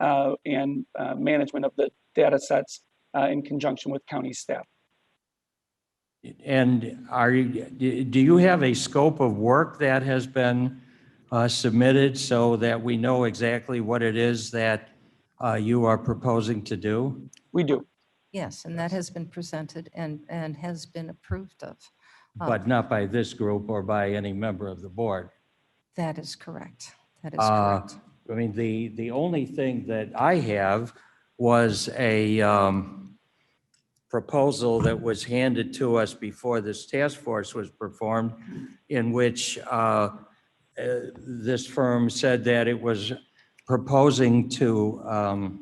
and management of the data sets in conjunction with county staff. And do you have a scope of work that has been submitted so that we know exactly what it is that you are proposing to do? We do. Yes, and that has been presented and has been approved of. But not by this group or by any member of the board? That is correct. That is correct. I mean, the only thing that I have was a proposal that was handed to us before this task force was performed, in which this firm said that it was proposing to,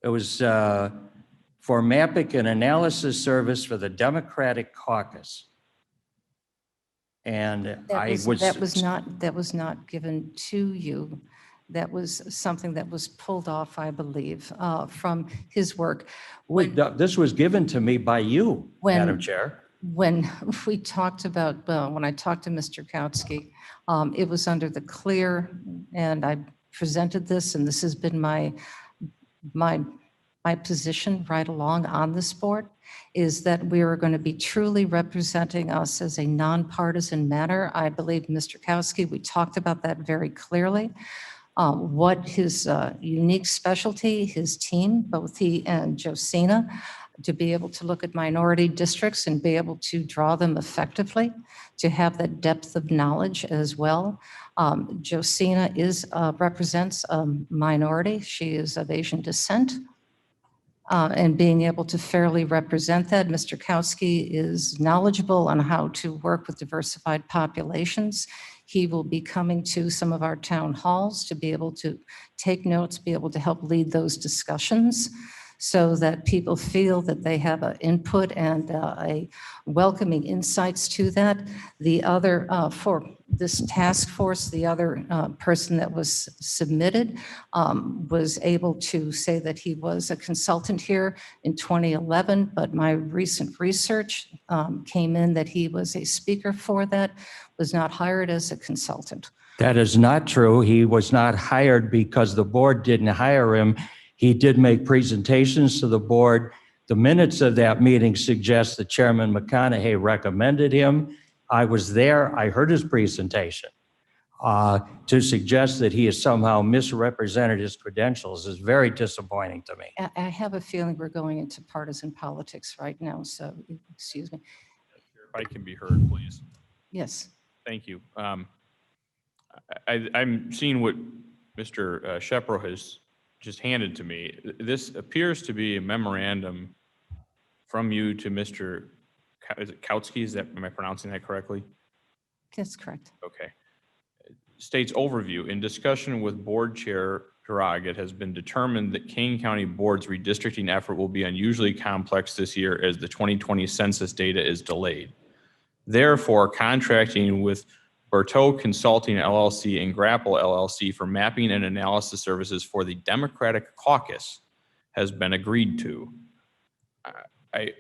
it was for mapping and analysis service for the Democratic Caucus. And that was not given to you. That was something that was pulled off, I believe, from his work. This was given to me by you, Madam Chair. When we talked about, when I talked to Mr. Kautsky, it was under the clear, and I presented this, and this has been my position right along on this board, is that we are going to be truly representing us as a nonpartisan manner. I believe Mr. Kautsky, we talked about that very clearly. What his unique specialty, his team, both he and Josina, to be able to look at minority districts and be able to draw them effectively, to have that depth of knowledge as well. Josina represents a minority. She is of Asian descent. And being able to fairly represent that. Mr. Kautsky is knowledgeable on how to work with diversified populations. He will be coming to some of our town halls to be able to take notes, be able to help lead those discussions so that people feel that they have an input and a welcoming insights to that. The other, for this task force, the other person that was submitted was able to say that he was a consultant here in 2011, but my recent research came in that he was a speaker for that, was not hired as a consultant. That is not true. He was not hired because the board didn't hire him. He did make presentations to the board. The minutes of that meeting suggest that Chairman McConaughey recommended him. I was there. I heard his presentation. To suggest that he has somehow misrepresented his credentials is very disappointing to me. I have a feeling we're going into partisan politics right now, so excuse me. If I can be heard, please. Yes. Thank you. I'm seeing what Mr. Shepro has just handed to me. This appears to be a memorandum from you to Mr. Is it Kautsky? Am I pronouncing that correctly? That's correct. Okay. States overview. In discussion with Board Chair Gerag, it has been determined that Kane County Board's redistricting effort will be unusually complex this year as the 2020 census data is delayed. Therefore, contracting with Berteau Consulting LLC and Grapple LLC for mapping and analysis services for the Democratic Caucus has been agreed to. I'm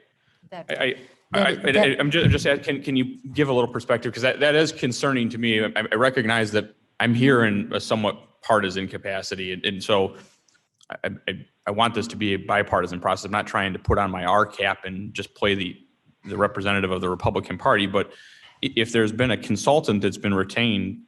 just asking, can you give a little perspective? Because that is concerning to me. I recognize that I'm here in a somewhat partisan capacity. And so I want this to be a bipartisan process. I'm not trying to put on my R cap and just play the representative of the Republican Party. But if there's been a consultant that's been retained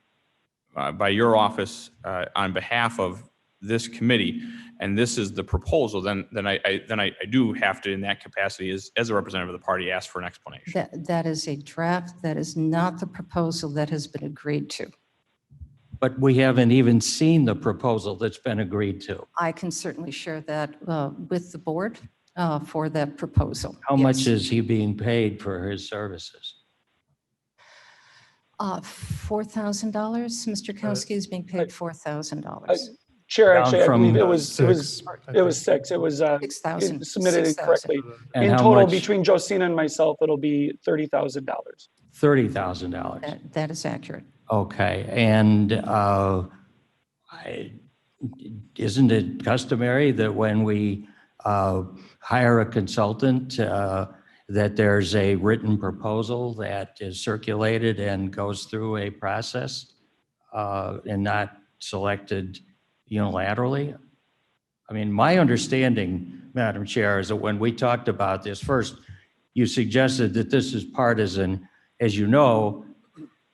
by your office on behalf of this committee, and this is the proposal, then I do have to, in that capacity, as a representative of the party, ask for an explanation. That is a draft. That is not the proposal that has been agreed to. But we haven't even seen the proposal that's been agreed to. I can certainly share that with the board for that proposal. How much is he being paid for his services? $4,000. Mr. Kautsky is being paid $4,000. Chair, actually, I Down from believe it was six. It was 6,000. submitted 6,000. incorrectly. And In how total, much? between Josina and myself, it'll be $30,000. $30,000. That is accurate. Okay, and isn't it customary that when we hire a consultant that there's a written proposal that is circulated and goes through a process and not selected unilaterally? I mean, my understanding, Madam Chair, is that when we talked about this first, you suggested that this is partisan. As you know,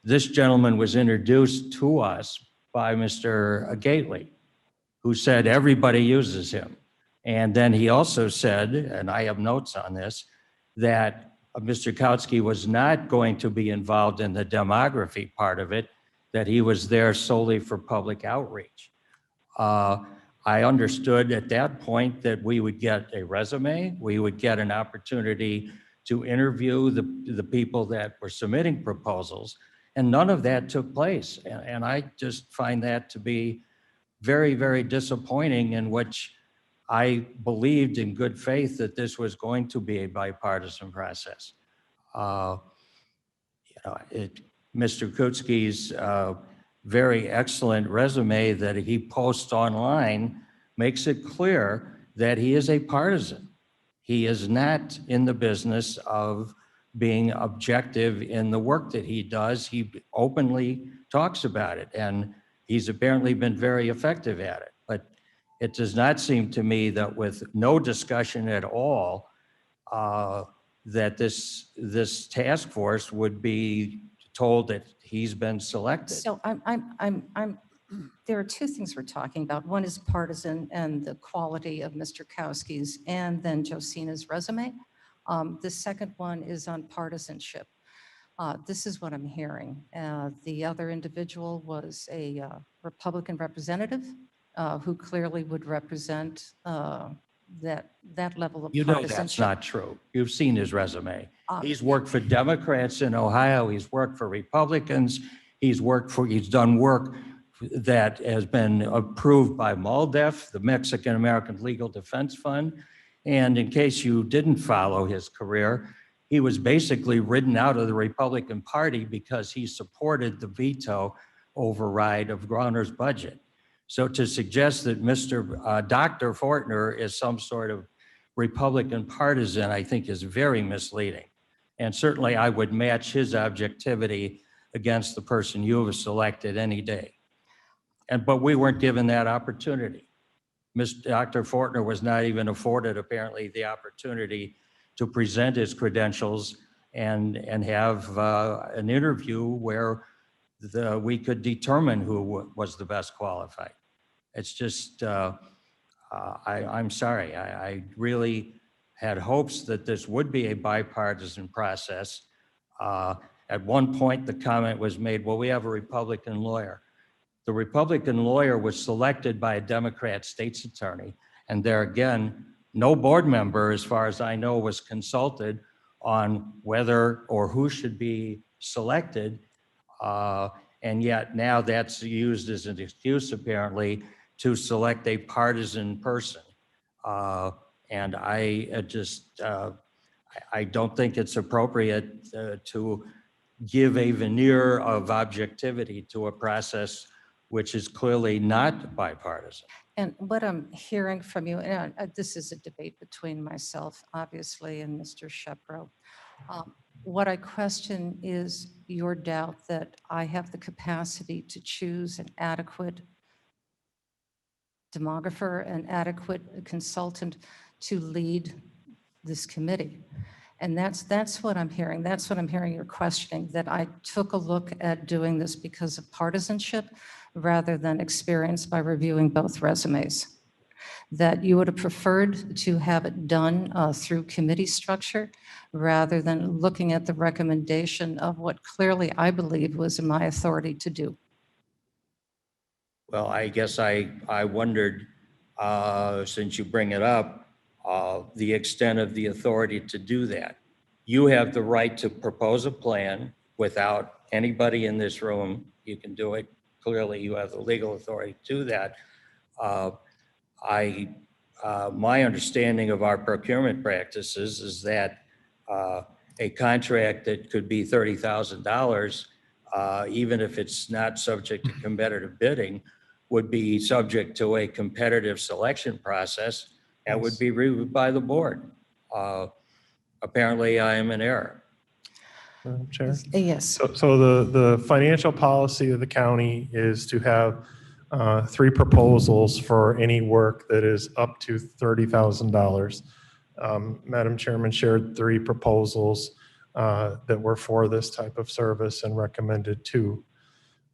this gentleman was introduced to us by Mr. Gately, who said everybody uses him. And then he also said, and I have notes on this, that Mr. Kautsky was not going to be involved in the demography part of it, that he was there solely for public outreach. I understood at that point that we would get a resume, we would get an opportunity to interview the people that were submitting proposals, and none of that took place. And I just find that to be very, very disappointing, in which I believed in good faith that this was going to be a bipartisan process. Mr. Kutsky's very excellent resume that he posts online makes it clear that he is a partisan. He is not in the business of being objective in the work that he does. He openly talks about it, and he's apparently been very effective at it. But it does not seem to me that with no discussion at all, that this task force would be told that he's been selected. So there are two things we're talking about. One is partisan and the quality of Mr. Kautsky's, and then Josina's resume. The second one is on partisanship. This is what I'm hearing. The other individual was a Republican representative who clearly would represent that level of You know partisanship. that's not true. You've seen his resume. He's worked for Democrats in Ohio. He's worked for Republicans. He's done work that has been approved by MALDEF, the Mexican American Legal Defense Fund. And in case you didn't follow his career, he was basically ridden out of the Republican Party because he supported the veto override of Grauner's budget. So to suggest that Dr. Fortner is some sort of Republican partisan, I think is very misleading. And certainly I would match his objectivity against the person you have selected any day. But we weren't given that opportunity. Dr. Fortner was not even afforded, apparently, the opportunity to present his credentials and have an interview where we could determine who was the best qualified. It's just, I'm sorry. I really had hopes that this would be a bipartisan process. At one point, the comment was made, well, we have a Republican lawyer. The Republican lawyer was selected by a Democrat state's attorney. And there again, no board member, as far as I know, was consulted on whether or who should be selected. And yet now that's used as an excuse, apparently, to select a partisan person. And I don't think it's appropriate to give a veneer of objectivity to a process which is clearly not bipartisan. And what I'm hearing from you, and this is a debate between myself, obviously, and Mr. Shepro. What I question is your doubt that I have the capacity to choose an adequate demographer, an adequate consultant to lead this committee. And that's what I'm hearing. That's what I'm hearing you're questioning, that I took a look at doing this because of partisanship rather than experience by reviewing both resumes. That you would have preferred to have it done through committee structure rather than looking at the recommendation of what clearly I believe was in my authority to do. Well, I guess I wondered, since you bring it up, the extent of the authority to do that. You have the right to propose a plan without anybody in this room. You can do it. Clearly, you have the legal authority to do that. My understanding of our procurement practices is that a contract that could be $30,000, even if it's not subject to competitive bidding, would be subject to a competitive selection process and would be reviewed by the board. Apparently, I am in error. Madam Chair. Yes. So the financial policy of the county is to have 3 proposals for any work that is up to $30,000. Madam Chairman shared 3 proposals that were for this type of service and recommended 2.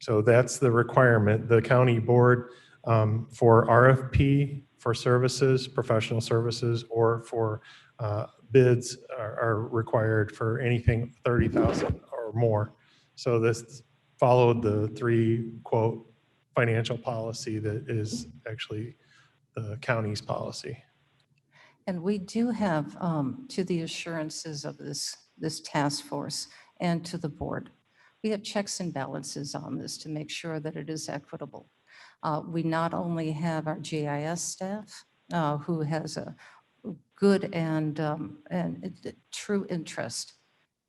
So that's the requirement. The county board for RFP for services, professional services, or for bids are required for anything 30,000 or more. So this followed the 3 quote financial policy that is actually the county's policy. And we do have, to the assurances of this task force and to the board, we have checks and balances on this to make sure that it is equitable. We not only have our GIS staff, who has a good and true interest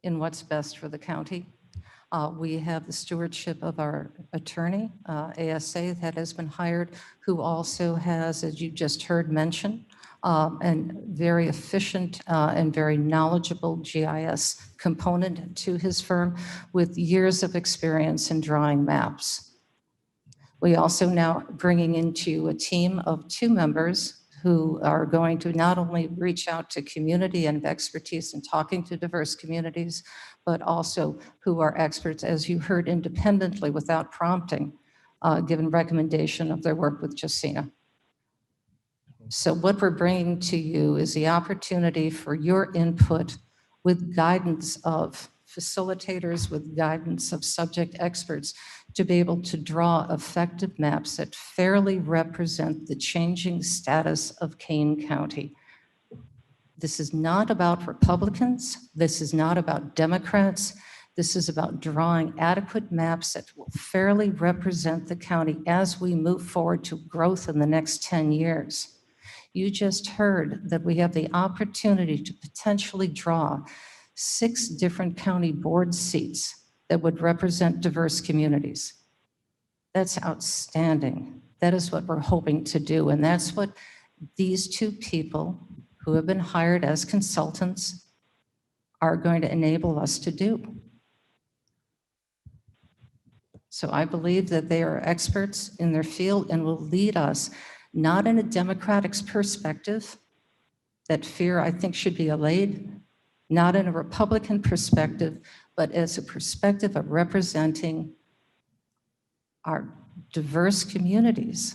in what's best for the county. We have the stewardship of our attorney, ASA, that has been hired, who also has, as you just heard mention, and very efficient and very knowledgeable GIS component to his firm with years of experience in drawing maps. We also now bringing into a team of 2 members who are going to not only reach out to community and expertise in talking to diverse communities, but also who are experts, as you heard, independently without prompting, given recommendation of their work with Josina. So what we're bringing to you is the opportunity for your input with guidance of facilitators, with guidance of subject experts, to be able to draw effective maps that fairly represent the changing status of Kane County. This is not about Republicans. This is not about Democrats. This is about drawing adequate maps that will fairly represent the county as we move forward to growth in the next 10 years. You just heard that we have the opportunity to potentially draw 6 different county board seats that would represent diverse communities. That's outstanding. That is what we're hoping to do. And that's what these 2 people who have been hired as consultants are going to enable us to do. So I believe that they are experts in their field and will lead us, not in a Democratic perspective, that fear I think should be allayed, not in a Republican perspective, but as a perspective of representing our diverse communities.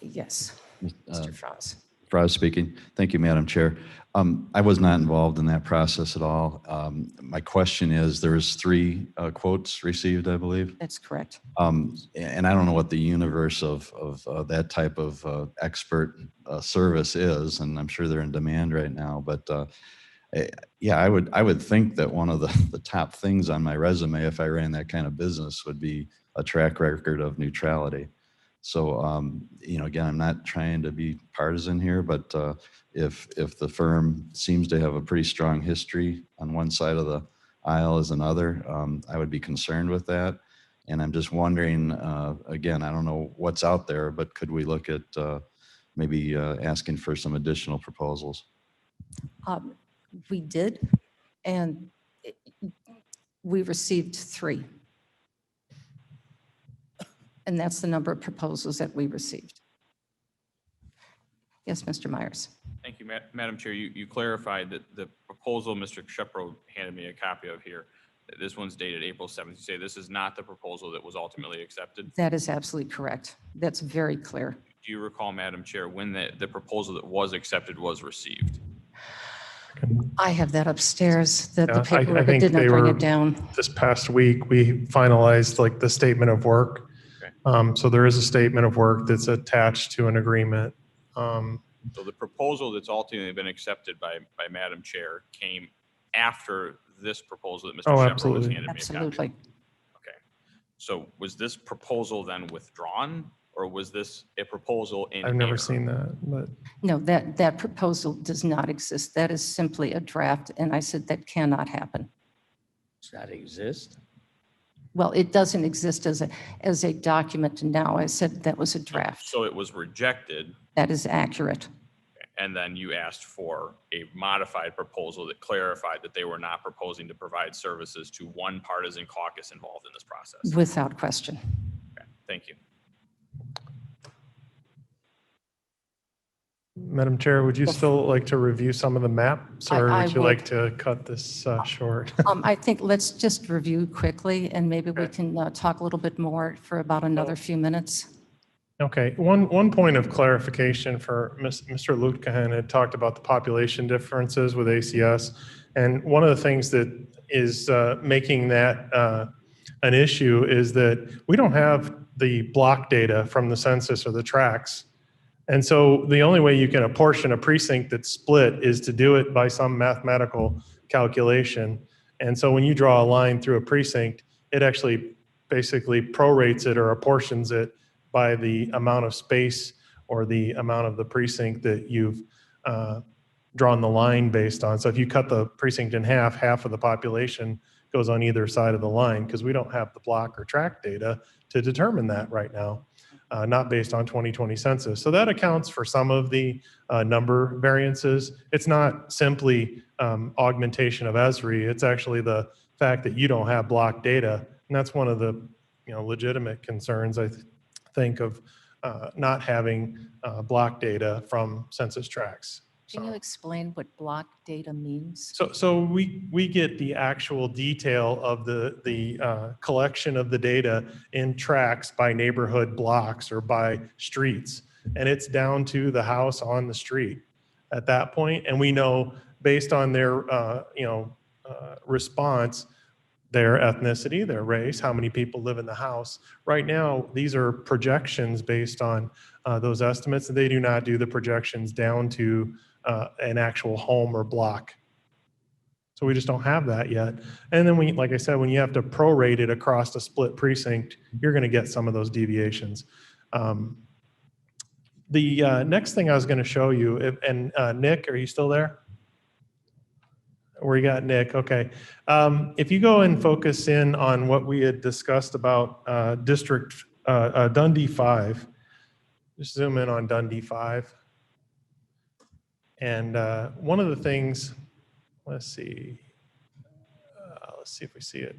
Yes, Mr. Franz. Franz speaking. Thank you, Madam Chair. I was not involved in that process at all. My question is, there was 3 quotes received, I believe. That's correct. And I don't know what the universe of that type of expert service is, and I'm sure they're in demand right now. But yeah, I would think that one of the top things on my resume, if I ran that kind of business, would be a track record of neutrality. So, you know, again, I'm not trying to be partisan here, but if the firm seems to have a pretty strong history on one side of the aisle as another, I would be concerned with that. And I'm just wondering, again, I don't know what's out there, but could we look at maybe asking for some additional proposals? We did, and we received 3. And that's the number of proposals that we received. Yes, Mr. Myers. Thank you, Madam Chair. You clarified that the proposal Mr. Shepro handed me a copy of here, this one's dated April 7th. You say this is not the proposal that was ultimately accepted? That is absolutely correct. That's very clear. Do you recall, Madam Chair, when the proposal that was accepted was received? I have that upstairs, that the Yeah, I paperwork, I think did not they bring were, it down. this past week, we finalized like the statement of work. So there is a statement of work that's attached to an agreement. So the proposal that's ultimately been accepted by Madam Chair came after this proposal that Mr. Shepro has handed me a copy of. Absolutely. Okay. So was this proposal then withdrawn, or was this a proposal in I've never error? seen that, but No, that proposal does not exist. That is simply a draft, and I said that cannot happen. Does that exist? well, it doesn't exist as a document now. I said that was a draft. So it was rejected, That is accurate. and then you asked for a modified proposal that clarified that they were not proposing to provide services to one partisan caucus involved in this process. Without question. Okay, thank you. Madam Chair, would you still like to review some of the maps, or I would you would. like to cut this short? I think let's just review quickly, and maybe we can talk a little bit more for about another few minutes. Okay, one point of clarification for Mr. Lutkahan had talked about the population differences with ACS. And one of the things that is making that an issue is that we don't have the block data from the census or the tracts. And so the only way you can apportion a precinct that's split is to do it by some mathematical calculation. And so when you draw a line through a precinct, it actually basically prorates it or apportions it by the amount of space or the amount of the precinct that you've drawn the line based on. So if you cut the precinct in half of the population goes on either side of the line, because we don't have the block or tract data to determine that right now, not based on 2020 census. So that accounts for some of the number variances. It's not simply augmentation of ESRI, it's actually the fact that you don't have block data. And that's one of the legitimate concerns, I think, of not having block data from census tracts. Can you explain what block data means? So we get the actual detail of the collection of the data in tracts by neighborhood blocks or by streets. And it's down to the house on the street at that point. And we know based on their response, their ethnicity, their race, how many people live in the house. Right now, these are projections based on those estimates. They do not do the projections down to an actual home or block. So we just don't have that yet. And then like I said, when you have to prorate it across a split precinct, you're going to get some of those deviations. The next thing I was going to show you, and Nick, are you still there? We got Nick, okay. If you go and focus in on what we had discussed about Dundee 5, just zoom in on Dundee 5. And one of the things, let's see if we see it.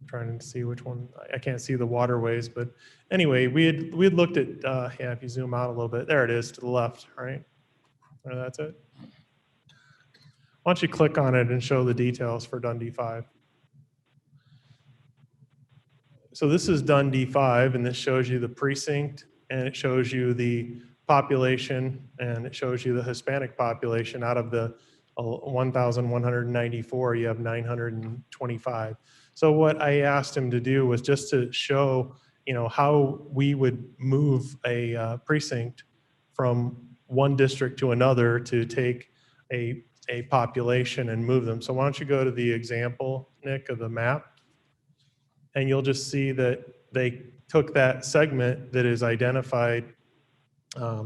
I'm trying to see which one. I can't see the waterways, but anyway, we had looked at, yeah, if you zoom out a little bit, there it is to the left, right? Or that's it. Why don't you click on it and show the details for Dundee 5. So this is Dundee 5, and this shows you the precinct, and it shows you the population, and it shows you the Hispanic population. Out of the 1,194, you have 925. So what I asked him to do was just to show, how we would move a precinct from one district to another to take a population and move them. So why don't you go to the example, Nick, of the map, and you'll just see that they took that segment that is identified. I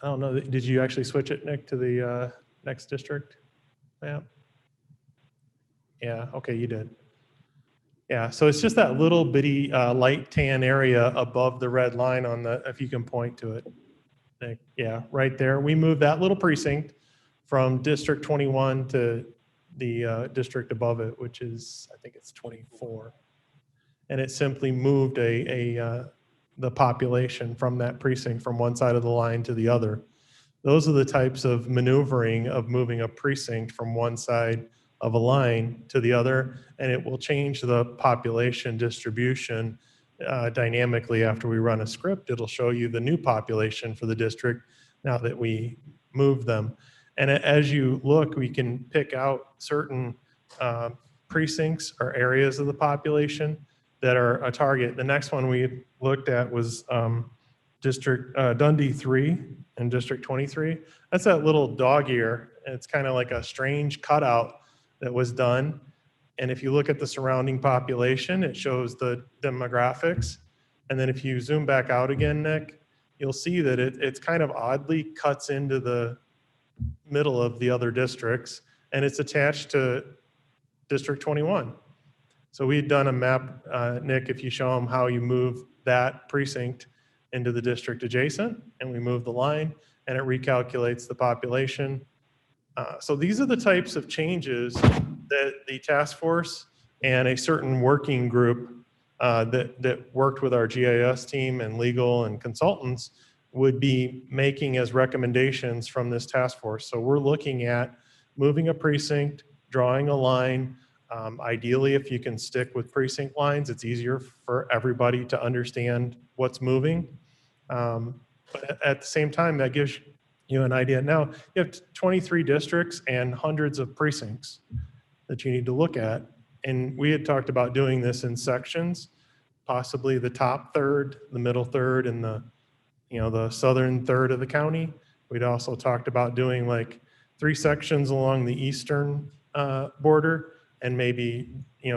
don't know, did you actually switch it, Nick, to the next district map? Yeah, okay, you did. Yeah, so it's just that little bitty light tan area above the red line on the, if you can point to it, Nick. Yeah, right there. We moved that little precinct from District 21 to the district above it, which is, I think it's 24. And it simply moved the population from that precinct from one side of the line to the other. Those are the types of maneuvering of moving a precinct from one side of a line to the other, and it will change the population distribution dynamically. After we run a script, it'll show you the new population for the district now that we move them. And as you look, we can pick out certain precincts or areas of the population that are a target. The next one we looked at was District Dundee 3 and District 23. That's that little dog ear. It's kind of like a strange cutout that was done. And if you look at the surrounding population, it shows the demographics. And then if you zoom back out again, Nick, you'll see that it's kind of oddly cuts into the middle of the other districts, and it's attached to District 21. So we had done a map, Nick, if you show them how you move that precinct into the district adjacent, and we move the line, and it recalculates the population. So these are the types of changes that the task force and a certain working group that worked with our GIS team and legal and consultants would be making as recommendations from this task force. So we're looking at moving a precinct, drawing a line. Ideally, if you can stick with precinct lines, it's easier for everybody to understand what's moving. But at the same time, that gives you an idea. Now, you have 23 districts and hundreds of precincts that you need to look at. And we had talked about doing this in sections, possibly the top third, the middle third, and the southern third of the county. We'd also talked about doing like 3 sections along the eastern border, and maybe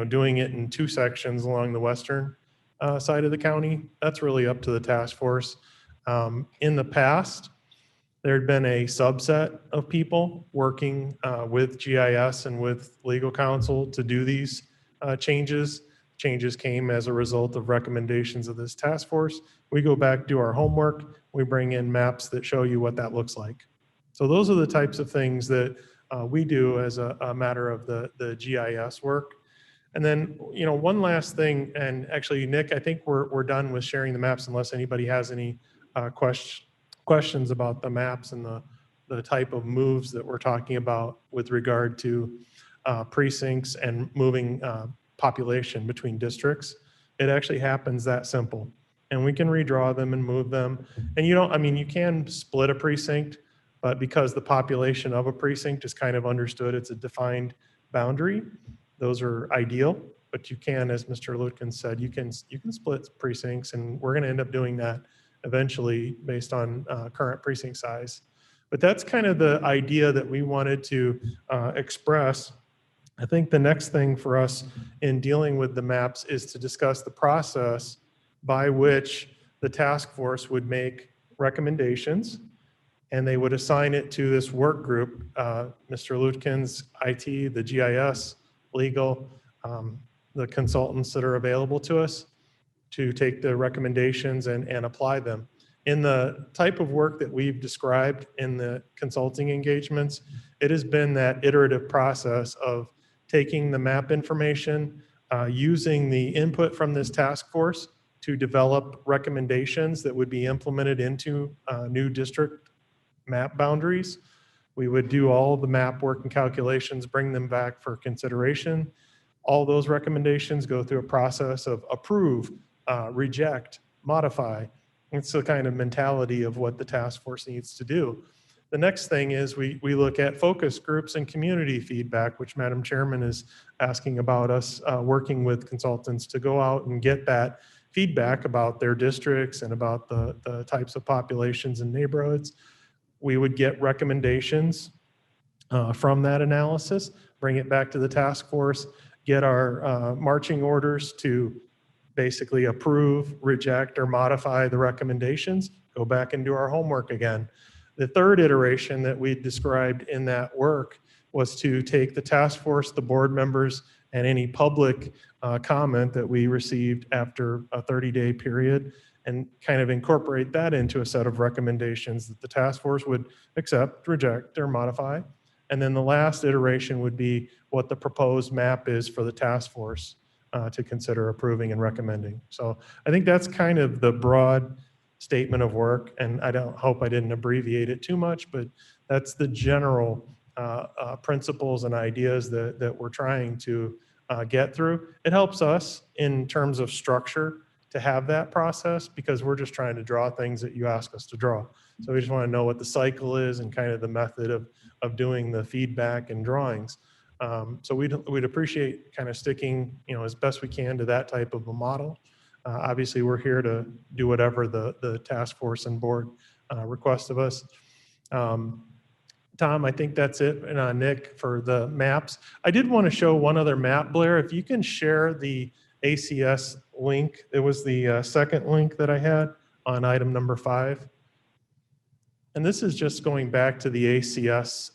doing it in 2 sections along the western side of the county. That's really up to the task force. In the past, there had been a subset of people working with GIS and with legal counsel to do these changes. Changes came as a result of recommendations of this task force. We go back, do our homework, we bring in maps that show you what that looks like. So those are the types of things that we do as a matter of the GIS work. And then, one last thing, and actually, Nick, I think we're done with sharing the maps unless anybody has any questions about the maps and the type of moves that we're talking about with regard to precincts and moving population between districts. It actually happens that simple. And we can redraw them and move them. And you can split a precinct, but because the population of a precinct is kind of understood, it's a defined boundary. Those are ideal, but you can, as Mr. Lutkin said, you can split precincts, and we're going to end up doing that eventually based on current precinct size. But that's kind of the idea that we wanted to express. I think the next thing for us in dealing with the maps is to discuss the process by which the task force would make recommendations, and they would assign it to this work group, Mr. Lutkin's IT, the GIS, legal, the consultants that are available to us to take the recommendations and apply them. In the type of work that we've described in the consulting engagements, it has been that iterative process of taking the map information, using the input from this task force to develop recommendations that would be implemented into new district map boundaries. We would do all the map work and calculations, bring them back for consideration. All those recommendations go through a process of approve, reject, modify. It's the kind of mentality of what the task force needs to do. The next thing is we look at focus groups and community feedback, which Madam Chairman is asking about us working with consultants to go out and get that feedback about their districts and about the types of populations and neighborhoods. We would get recommendations from that analysis, bring it back to the task force, get our marching orders to basically approve, reject, or modify the recommendations, go back and do our homework again. The third iteration that we described in that work was to take the task force, the board members, and any public comment that we received after a 30-day period and kind of incorporate that into a set of recommendations that the task force would accept, reject, or modify. And then the last iteration would be what the proposed map is for the task force to consider approving and recommending. So I think that's kind of the broad statement of work, and I hope I didn't abbreviate it too much, but that's the general principles and ideas that we're trying to get through. It helps us in terms of structure to have that process because we're just trying to draw things that you ask us to draw. So we just want to know what the cycle is and kind of the method of doing the feedback and drawings. So we'd appreciate kind of sticking, as best we can to that type of a model. Obviously, we're here to do whatever the task force and board request of us. Tom, I think that's it. And Nick, for the maps. I did want to show one other map, Blair. If you can share the ACS link. It was the second link that I had on item number 5. And this is just going back to the ACS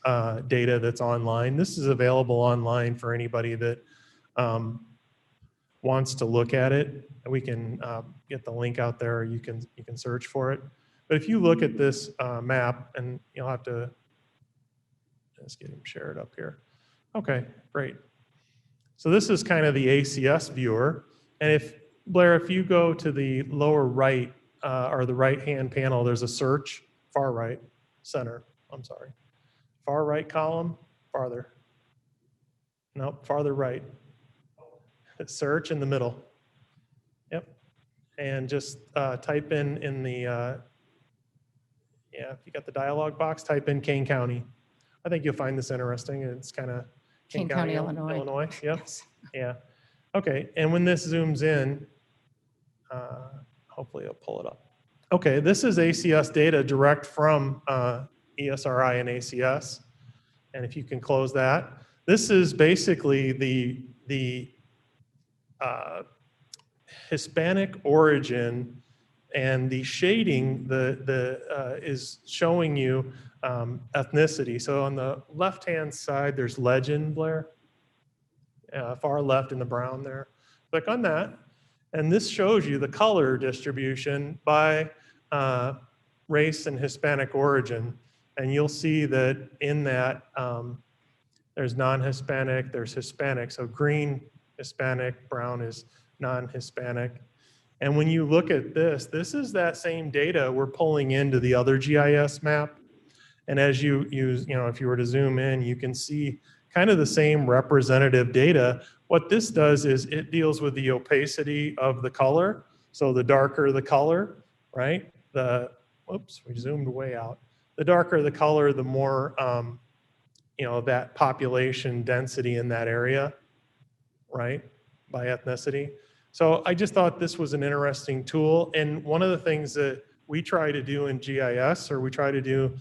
data that's online. This is available online for anybody that wants to look at it, we can get the link out there. You can search for it. But if you look at this map, and you'll have to just get him shared up here. Okay, great. So this is kind of the ACS viewer. And if, Blair, if you go to the lower right or the right-hand panel, there's a search, far right, center, I'm sorry. Far right column, farther. Nope, farther right. Search in the middle. Yep. And just type in the, yeah, if you got the dialog box, type in Kane County. I think you'll find this interesting. It's kind of Kane County, Illinois. Illinois, yep. Yes. Yeah. Okay, and when this zooms in, hopefully it'll pull it up. Okay, this is ACS data direct from ESRI and ACS. And if you can close that, this is basically the Hispanic origin, and the shading is showing you ethnicity. So on the left-hand side, there's legend, Blair. Far left in the brown there. Click on that, and this shows you the color distribution by race and Hispanic origin. And you'll see that in that there's non-Hispanic, there's Hispanic. So green, Hispanic, brown is non-Hispanic. And when you look at this, this is that same data we're pulling into the other GIS map. And as you use, if you were to zoom in, you can see kind of the same representative data. What this does is it deals with the opacity of the color. So the darker the color, right? Whoops, we zoomed way out. The darker the color, the more, that population density in that area, right? By ethnicity. So I just thought this was an interesting tool. And one of the things that we try to do in GIS, or we try to do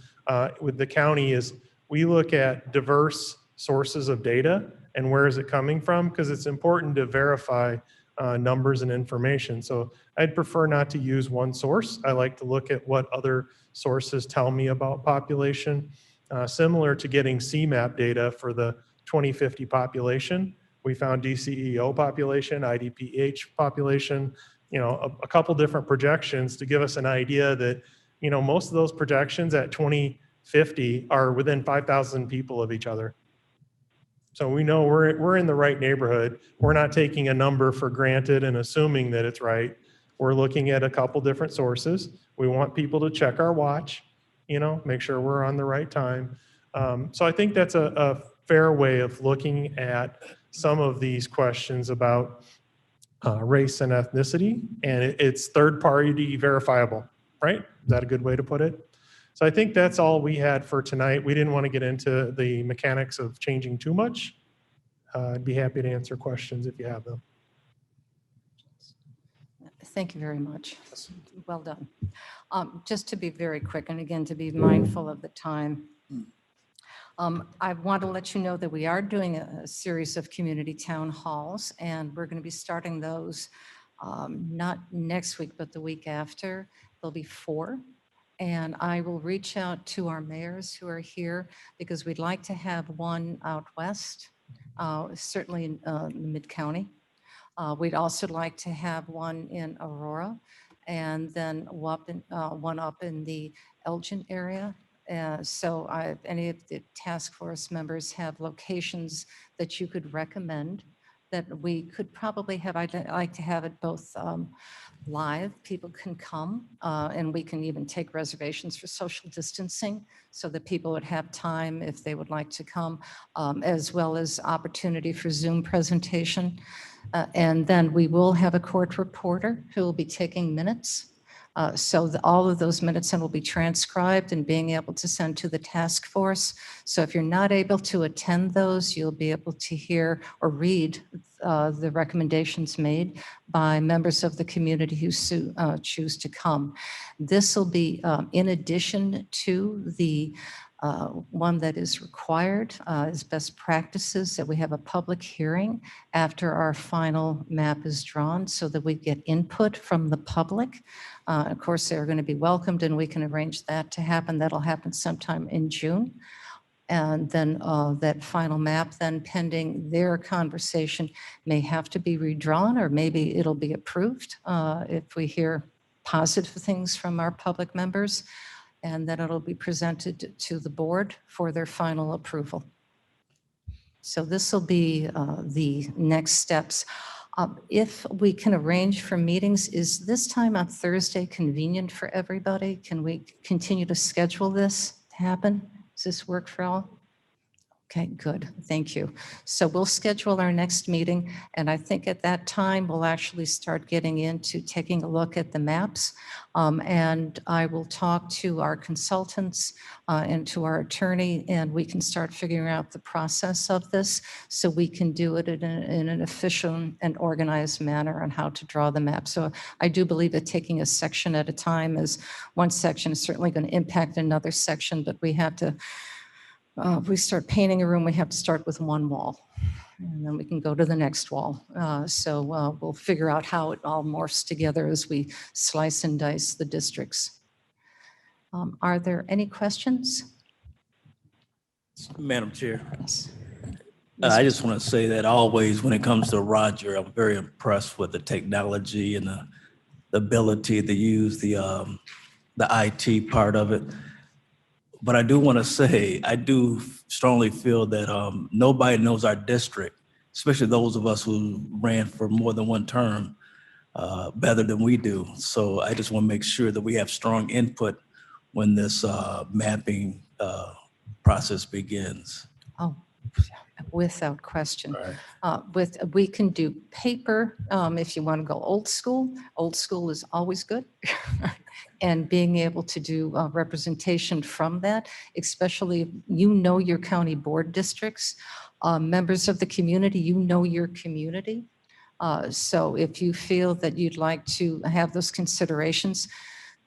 with the county, is we look at diverse sources of data and where is it coming from, because it's important to verify numbers and information. So I'd prefer not to use one source. I like to look at what other sources tell me about population. Similar to getting CMAP data for the 2050 population. We found DCEO population, IDPH population, a couple different projections to give us an idea that, most of those projections at 2050 are within 5,000 people of each other. So we know we're in the right neighborhood. We're not taking a number for granted and assuming that it's right. We're looking at a couple different sources. We want people to check our watch, make sure we're on the right time. So I think that's a fair way of looking at some of these questions about race and ethnicity, and it's third-party verifiable, right? Is that a good way to put it? So I think that's all we had for tonight. We didn't want to get into the mechanics of changing too much. I'd be happy to answer questions if you have them. Thank you very much. Well done. Just to be very quick, and again, to be mindful of the time, I want to let you know that we are doing a series of community town halls, and we're going to be starting those not next week, but the week after. There'll be 4. And I will reach out to our mayors who are here, because we'd like to have one out west, certainly in the mid-county. We'd also like to have one in Aurora, and then one up in the Elgin area. So if any of the task force members have locations that you could recommend that we could probably have, I'd like to have it both live, people can come, and we can even take reservations for social distancing so that people would have time if they would like to come, as well as opportunity for Zoom presentation. And then we will have a court reporter who will be taking minutes. So all of those minutes will be transcribed and being able to send to the task force. So if you're not able to attend those, you'll be able to hear or read the recommendations made by members of the community who choose to come. This will be in addition to the one that is required as best practices, that we have a public hearing after our final map is drawn so that we get input from the public. Of course, they're going to be welcomed, and we can arrange that to happen. That'll happen sometime in June. And then that final map, then pending their conversation, may have to be redrawn, or maybe it'll be approved if we hear positive things from our public members. And then it'll be presented to the board for their final approval. So this will be the next steps. If we can arrange for meetings, is this time on Thursday convenient for everybody? Can we continue to schedule this to happen? Does this work for all? Okay, good. Thank you. So we'll schedule our next meeting, and I think at that time we'll actually start getting into taking a look at the maps. And I will talk to our consultants and to our attorney, and we can start figuring out the process of this so we can do it in an efficient and organized manner on how to draw the map. So I do believe that taking a section at a time, is one section is certainly going to impact another section, but we have to if we start painting a room, we have to start with one wall, and then we can go to the next wall. So we'll figure out how it all morphs together as we slice and dice the districts. Are there any questions? Madam Chair. Yes. I just want to say that always when it comes to Roger, I'm very impressed with the technology and the ability to use the IT part of it. But I do want to say, I do strongly feel that nobody knows our district, especially those of us who ran for more than one term, better than we do. So I just want to make sure that we have strong input when this mapping process begins. Oh, without question. We can do paper if you want to go old school. Old school is always good. And being able to do representation from that, especially if you know your county board districts, members of the community, you know your community. So if you feel that you'd like to have those considerations,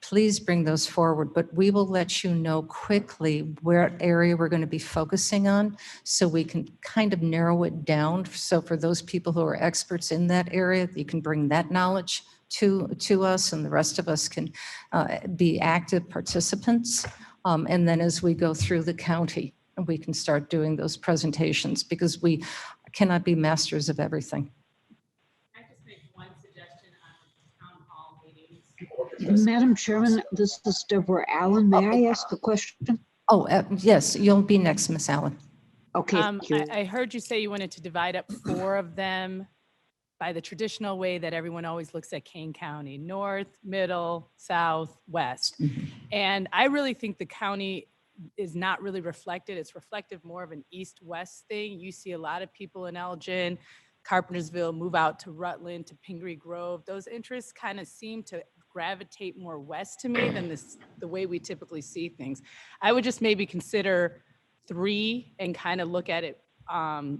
please bring those forward, but we will let you know quickly where area we're going to be focusing on so we can kind of narrow it down. So for those people who are experts in that area, you can bring that knowledge to us, and the rest of us can be active participants. And then as we go through the county, we can start doing those presentations, because we cannot be masters of everything. Madam Chairman, this is Deborah Allen. May I ask a question? Oh, yes, you'll be next, Miss Allen. Okay, thank you. I heard you say you wanted to divide up 4 of them by the traditional way that everyone always looks at Kane County: north, middle, south, west. And I really think the county is not really reflected. It's reflective more of an east-west thing. You see a lot of people in Elgin, Carpentersville, move out to Rutland, to Pingree Grove. Those interests kind of seem to gravitate more west to me than the way we typically see things. I would just maybe consider 3 and kind of look at it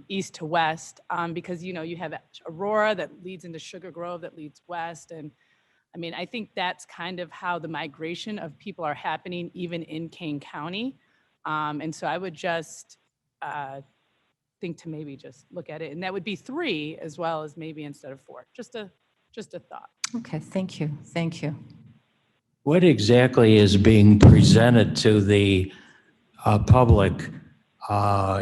east to west, because you have Aurora that leads into Sugar Grove that leads west. And I mean, I think that's kind of how the migration of people are happening even in Kane County. And so I would just think to maybe just look at it, and that would be 3 as well as maybe instead of 4. Just a thought. Okay, thank you. Thank you. What exactly is being presented to the public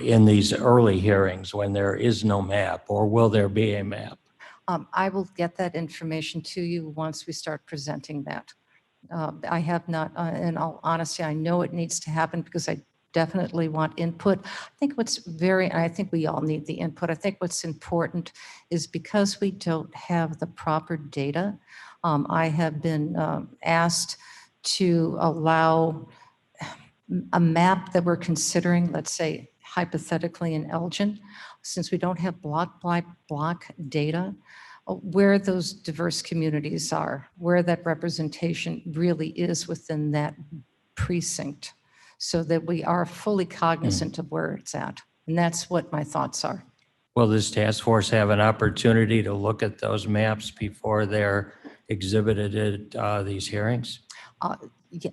in these early hearings when there is no map, or will there be a map? I will get that information to you once we start presenting that. I have not, in all honesty, I know it needs to happen because I definitely want input. I think we all need the input. I think what's important is, because we don't have the proper data, I have been asked to allow a map that we're considering, let's say hypothetically in Elgin, since we don't have block by block data, where those diverse communities are, where that representation really is within that precinct, so that we are fully cognizant of where it's at. And that's what my thoughts are. Will this task force have an opportunity to look at those maps before they're exhibited at these hearings? Yeah,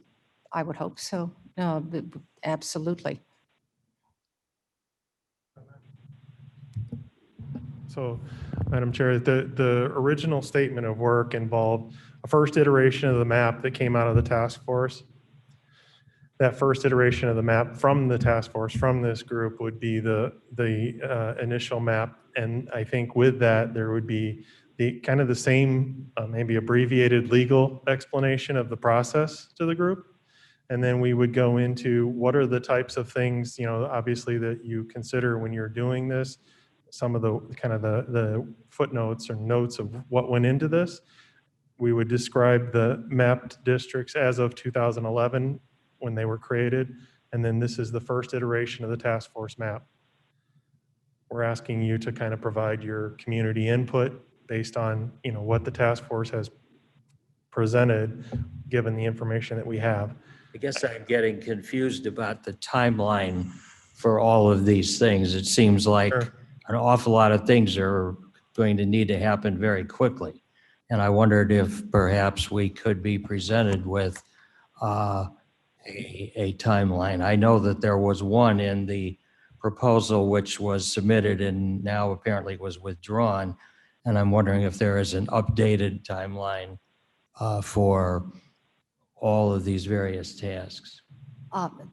I would hope so. Absolutely. So, Madam Chair, the original statement of work involved a first iteration of the map that came out of the task force. that first iteration of the map from the task force, from this group, would be the initial map. And I think with that, there would be the kind of the same, maybe abbreviated legal explanation of the process to the group. And then we would go into what are the types of things, obviously that you consider when you're doing this, some of the kind of the footnotes or notes of what went into this. We would describe the mapped districts as of 2011 when they were created. And then this is the first iteration of the task force map. We're asking you to kind of provide your community input based on, what the task force has presented, given the information that we have. I guess I'm getting confused about the timeline for all of these things. It seems like an awful lot of things are going to need to happen very quickly. And I wondered if perhaps we could be presented with a timeline. I know that there was one in the proposal which was submitted and now apparently was withdrawn. And I'm wondering if there is an updated timeline for all of these various tasks.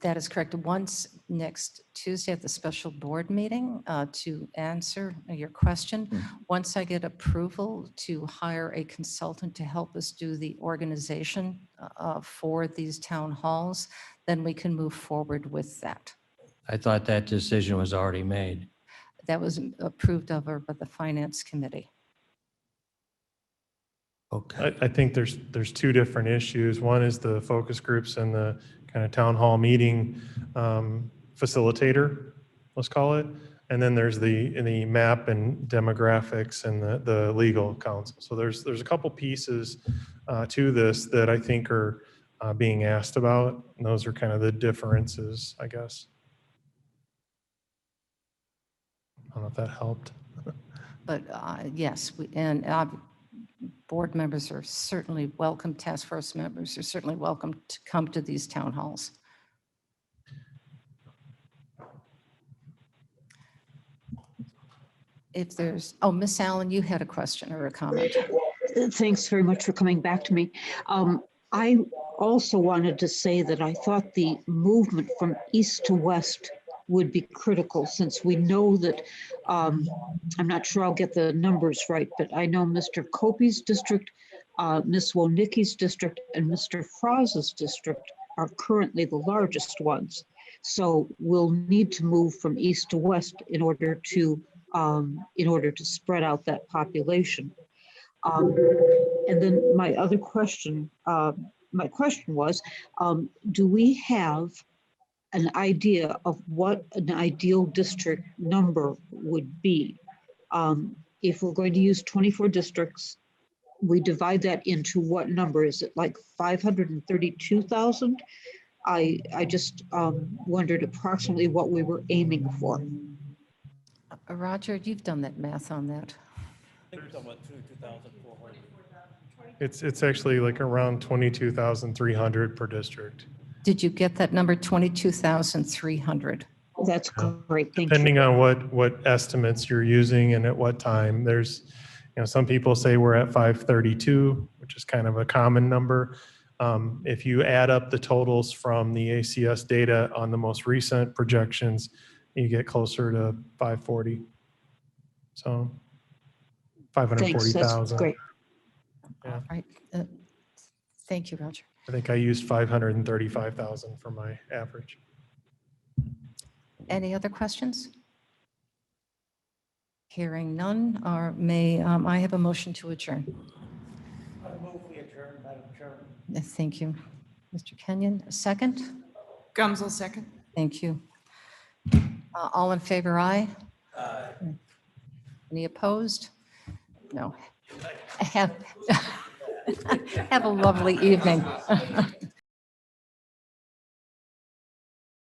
That is correct. Once next Tuesday at the special board meeting, to answer your question, once I get approval to hire a consultant to help us do the organization for these town halls, then we can move forward with that. I thought that decision was already made. That was approved of by the finance committee. Okay. I think there's two different issues. One is the focus groups and the kind of town hall meeting facilitator, let's call it. And then there's the map and demographics and the legal counsel. So there's a couple pieces to this that I think are being asked about. And those are kind of the differences, I guess. I don't know if that helped. But yes, board members are certainly welcome, task force members are certainly welcome to come to these town halls. If there's, Miss Allen, you had a question or a comment. Thanks very much for coming back to me. I also wanted to say that I thought the movement from east to west would be critical, since we know that, I'm not sure I'll get the numbers right, but I know Mr. Kopi's district, Ms. Wonicki's district, and Mr. Fraz's district are currently the largest ones. So we'll need to move from east to west in order to spread out that population. And then my other question, was, do we have an idea of what an ideal district number would be? If we're going to use 24 districts, we divide that into what number? Is it like 532,000? I just wondered approximately what we were aiming for. Roger, you've done that math on that. It's actually like around 22,300 per district. Did you get that number, 22,300? That's great, thank you. Depending on what estimates you're using and at what time. There's, some people say we're at 532, which is kind of a common number. If you add up the totals from the ACS data on the most recent projections, you get closer to 540. So 540,000. Thanks, that's great. Yeah. All right. Thank you, Roger. I think I used 535,000 for my average. Any other questions? Hearing none, or may I have a motion to adjourn? I move we adjourn, Madam Chairman. Thank you. Mr. Kenyon, a second? Gumsel, second. Thank you. All in favor, aye? Aye. Any opposed? No. Have a lovely evening.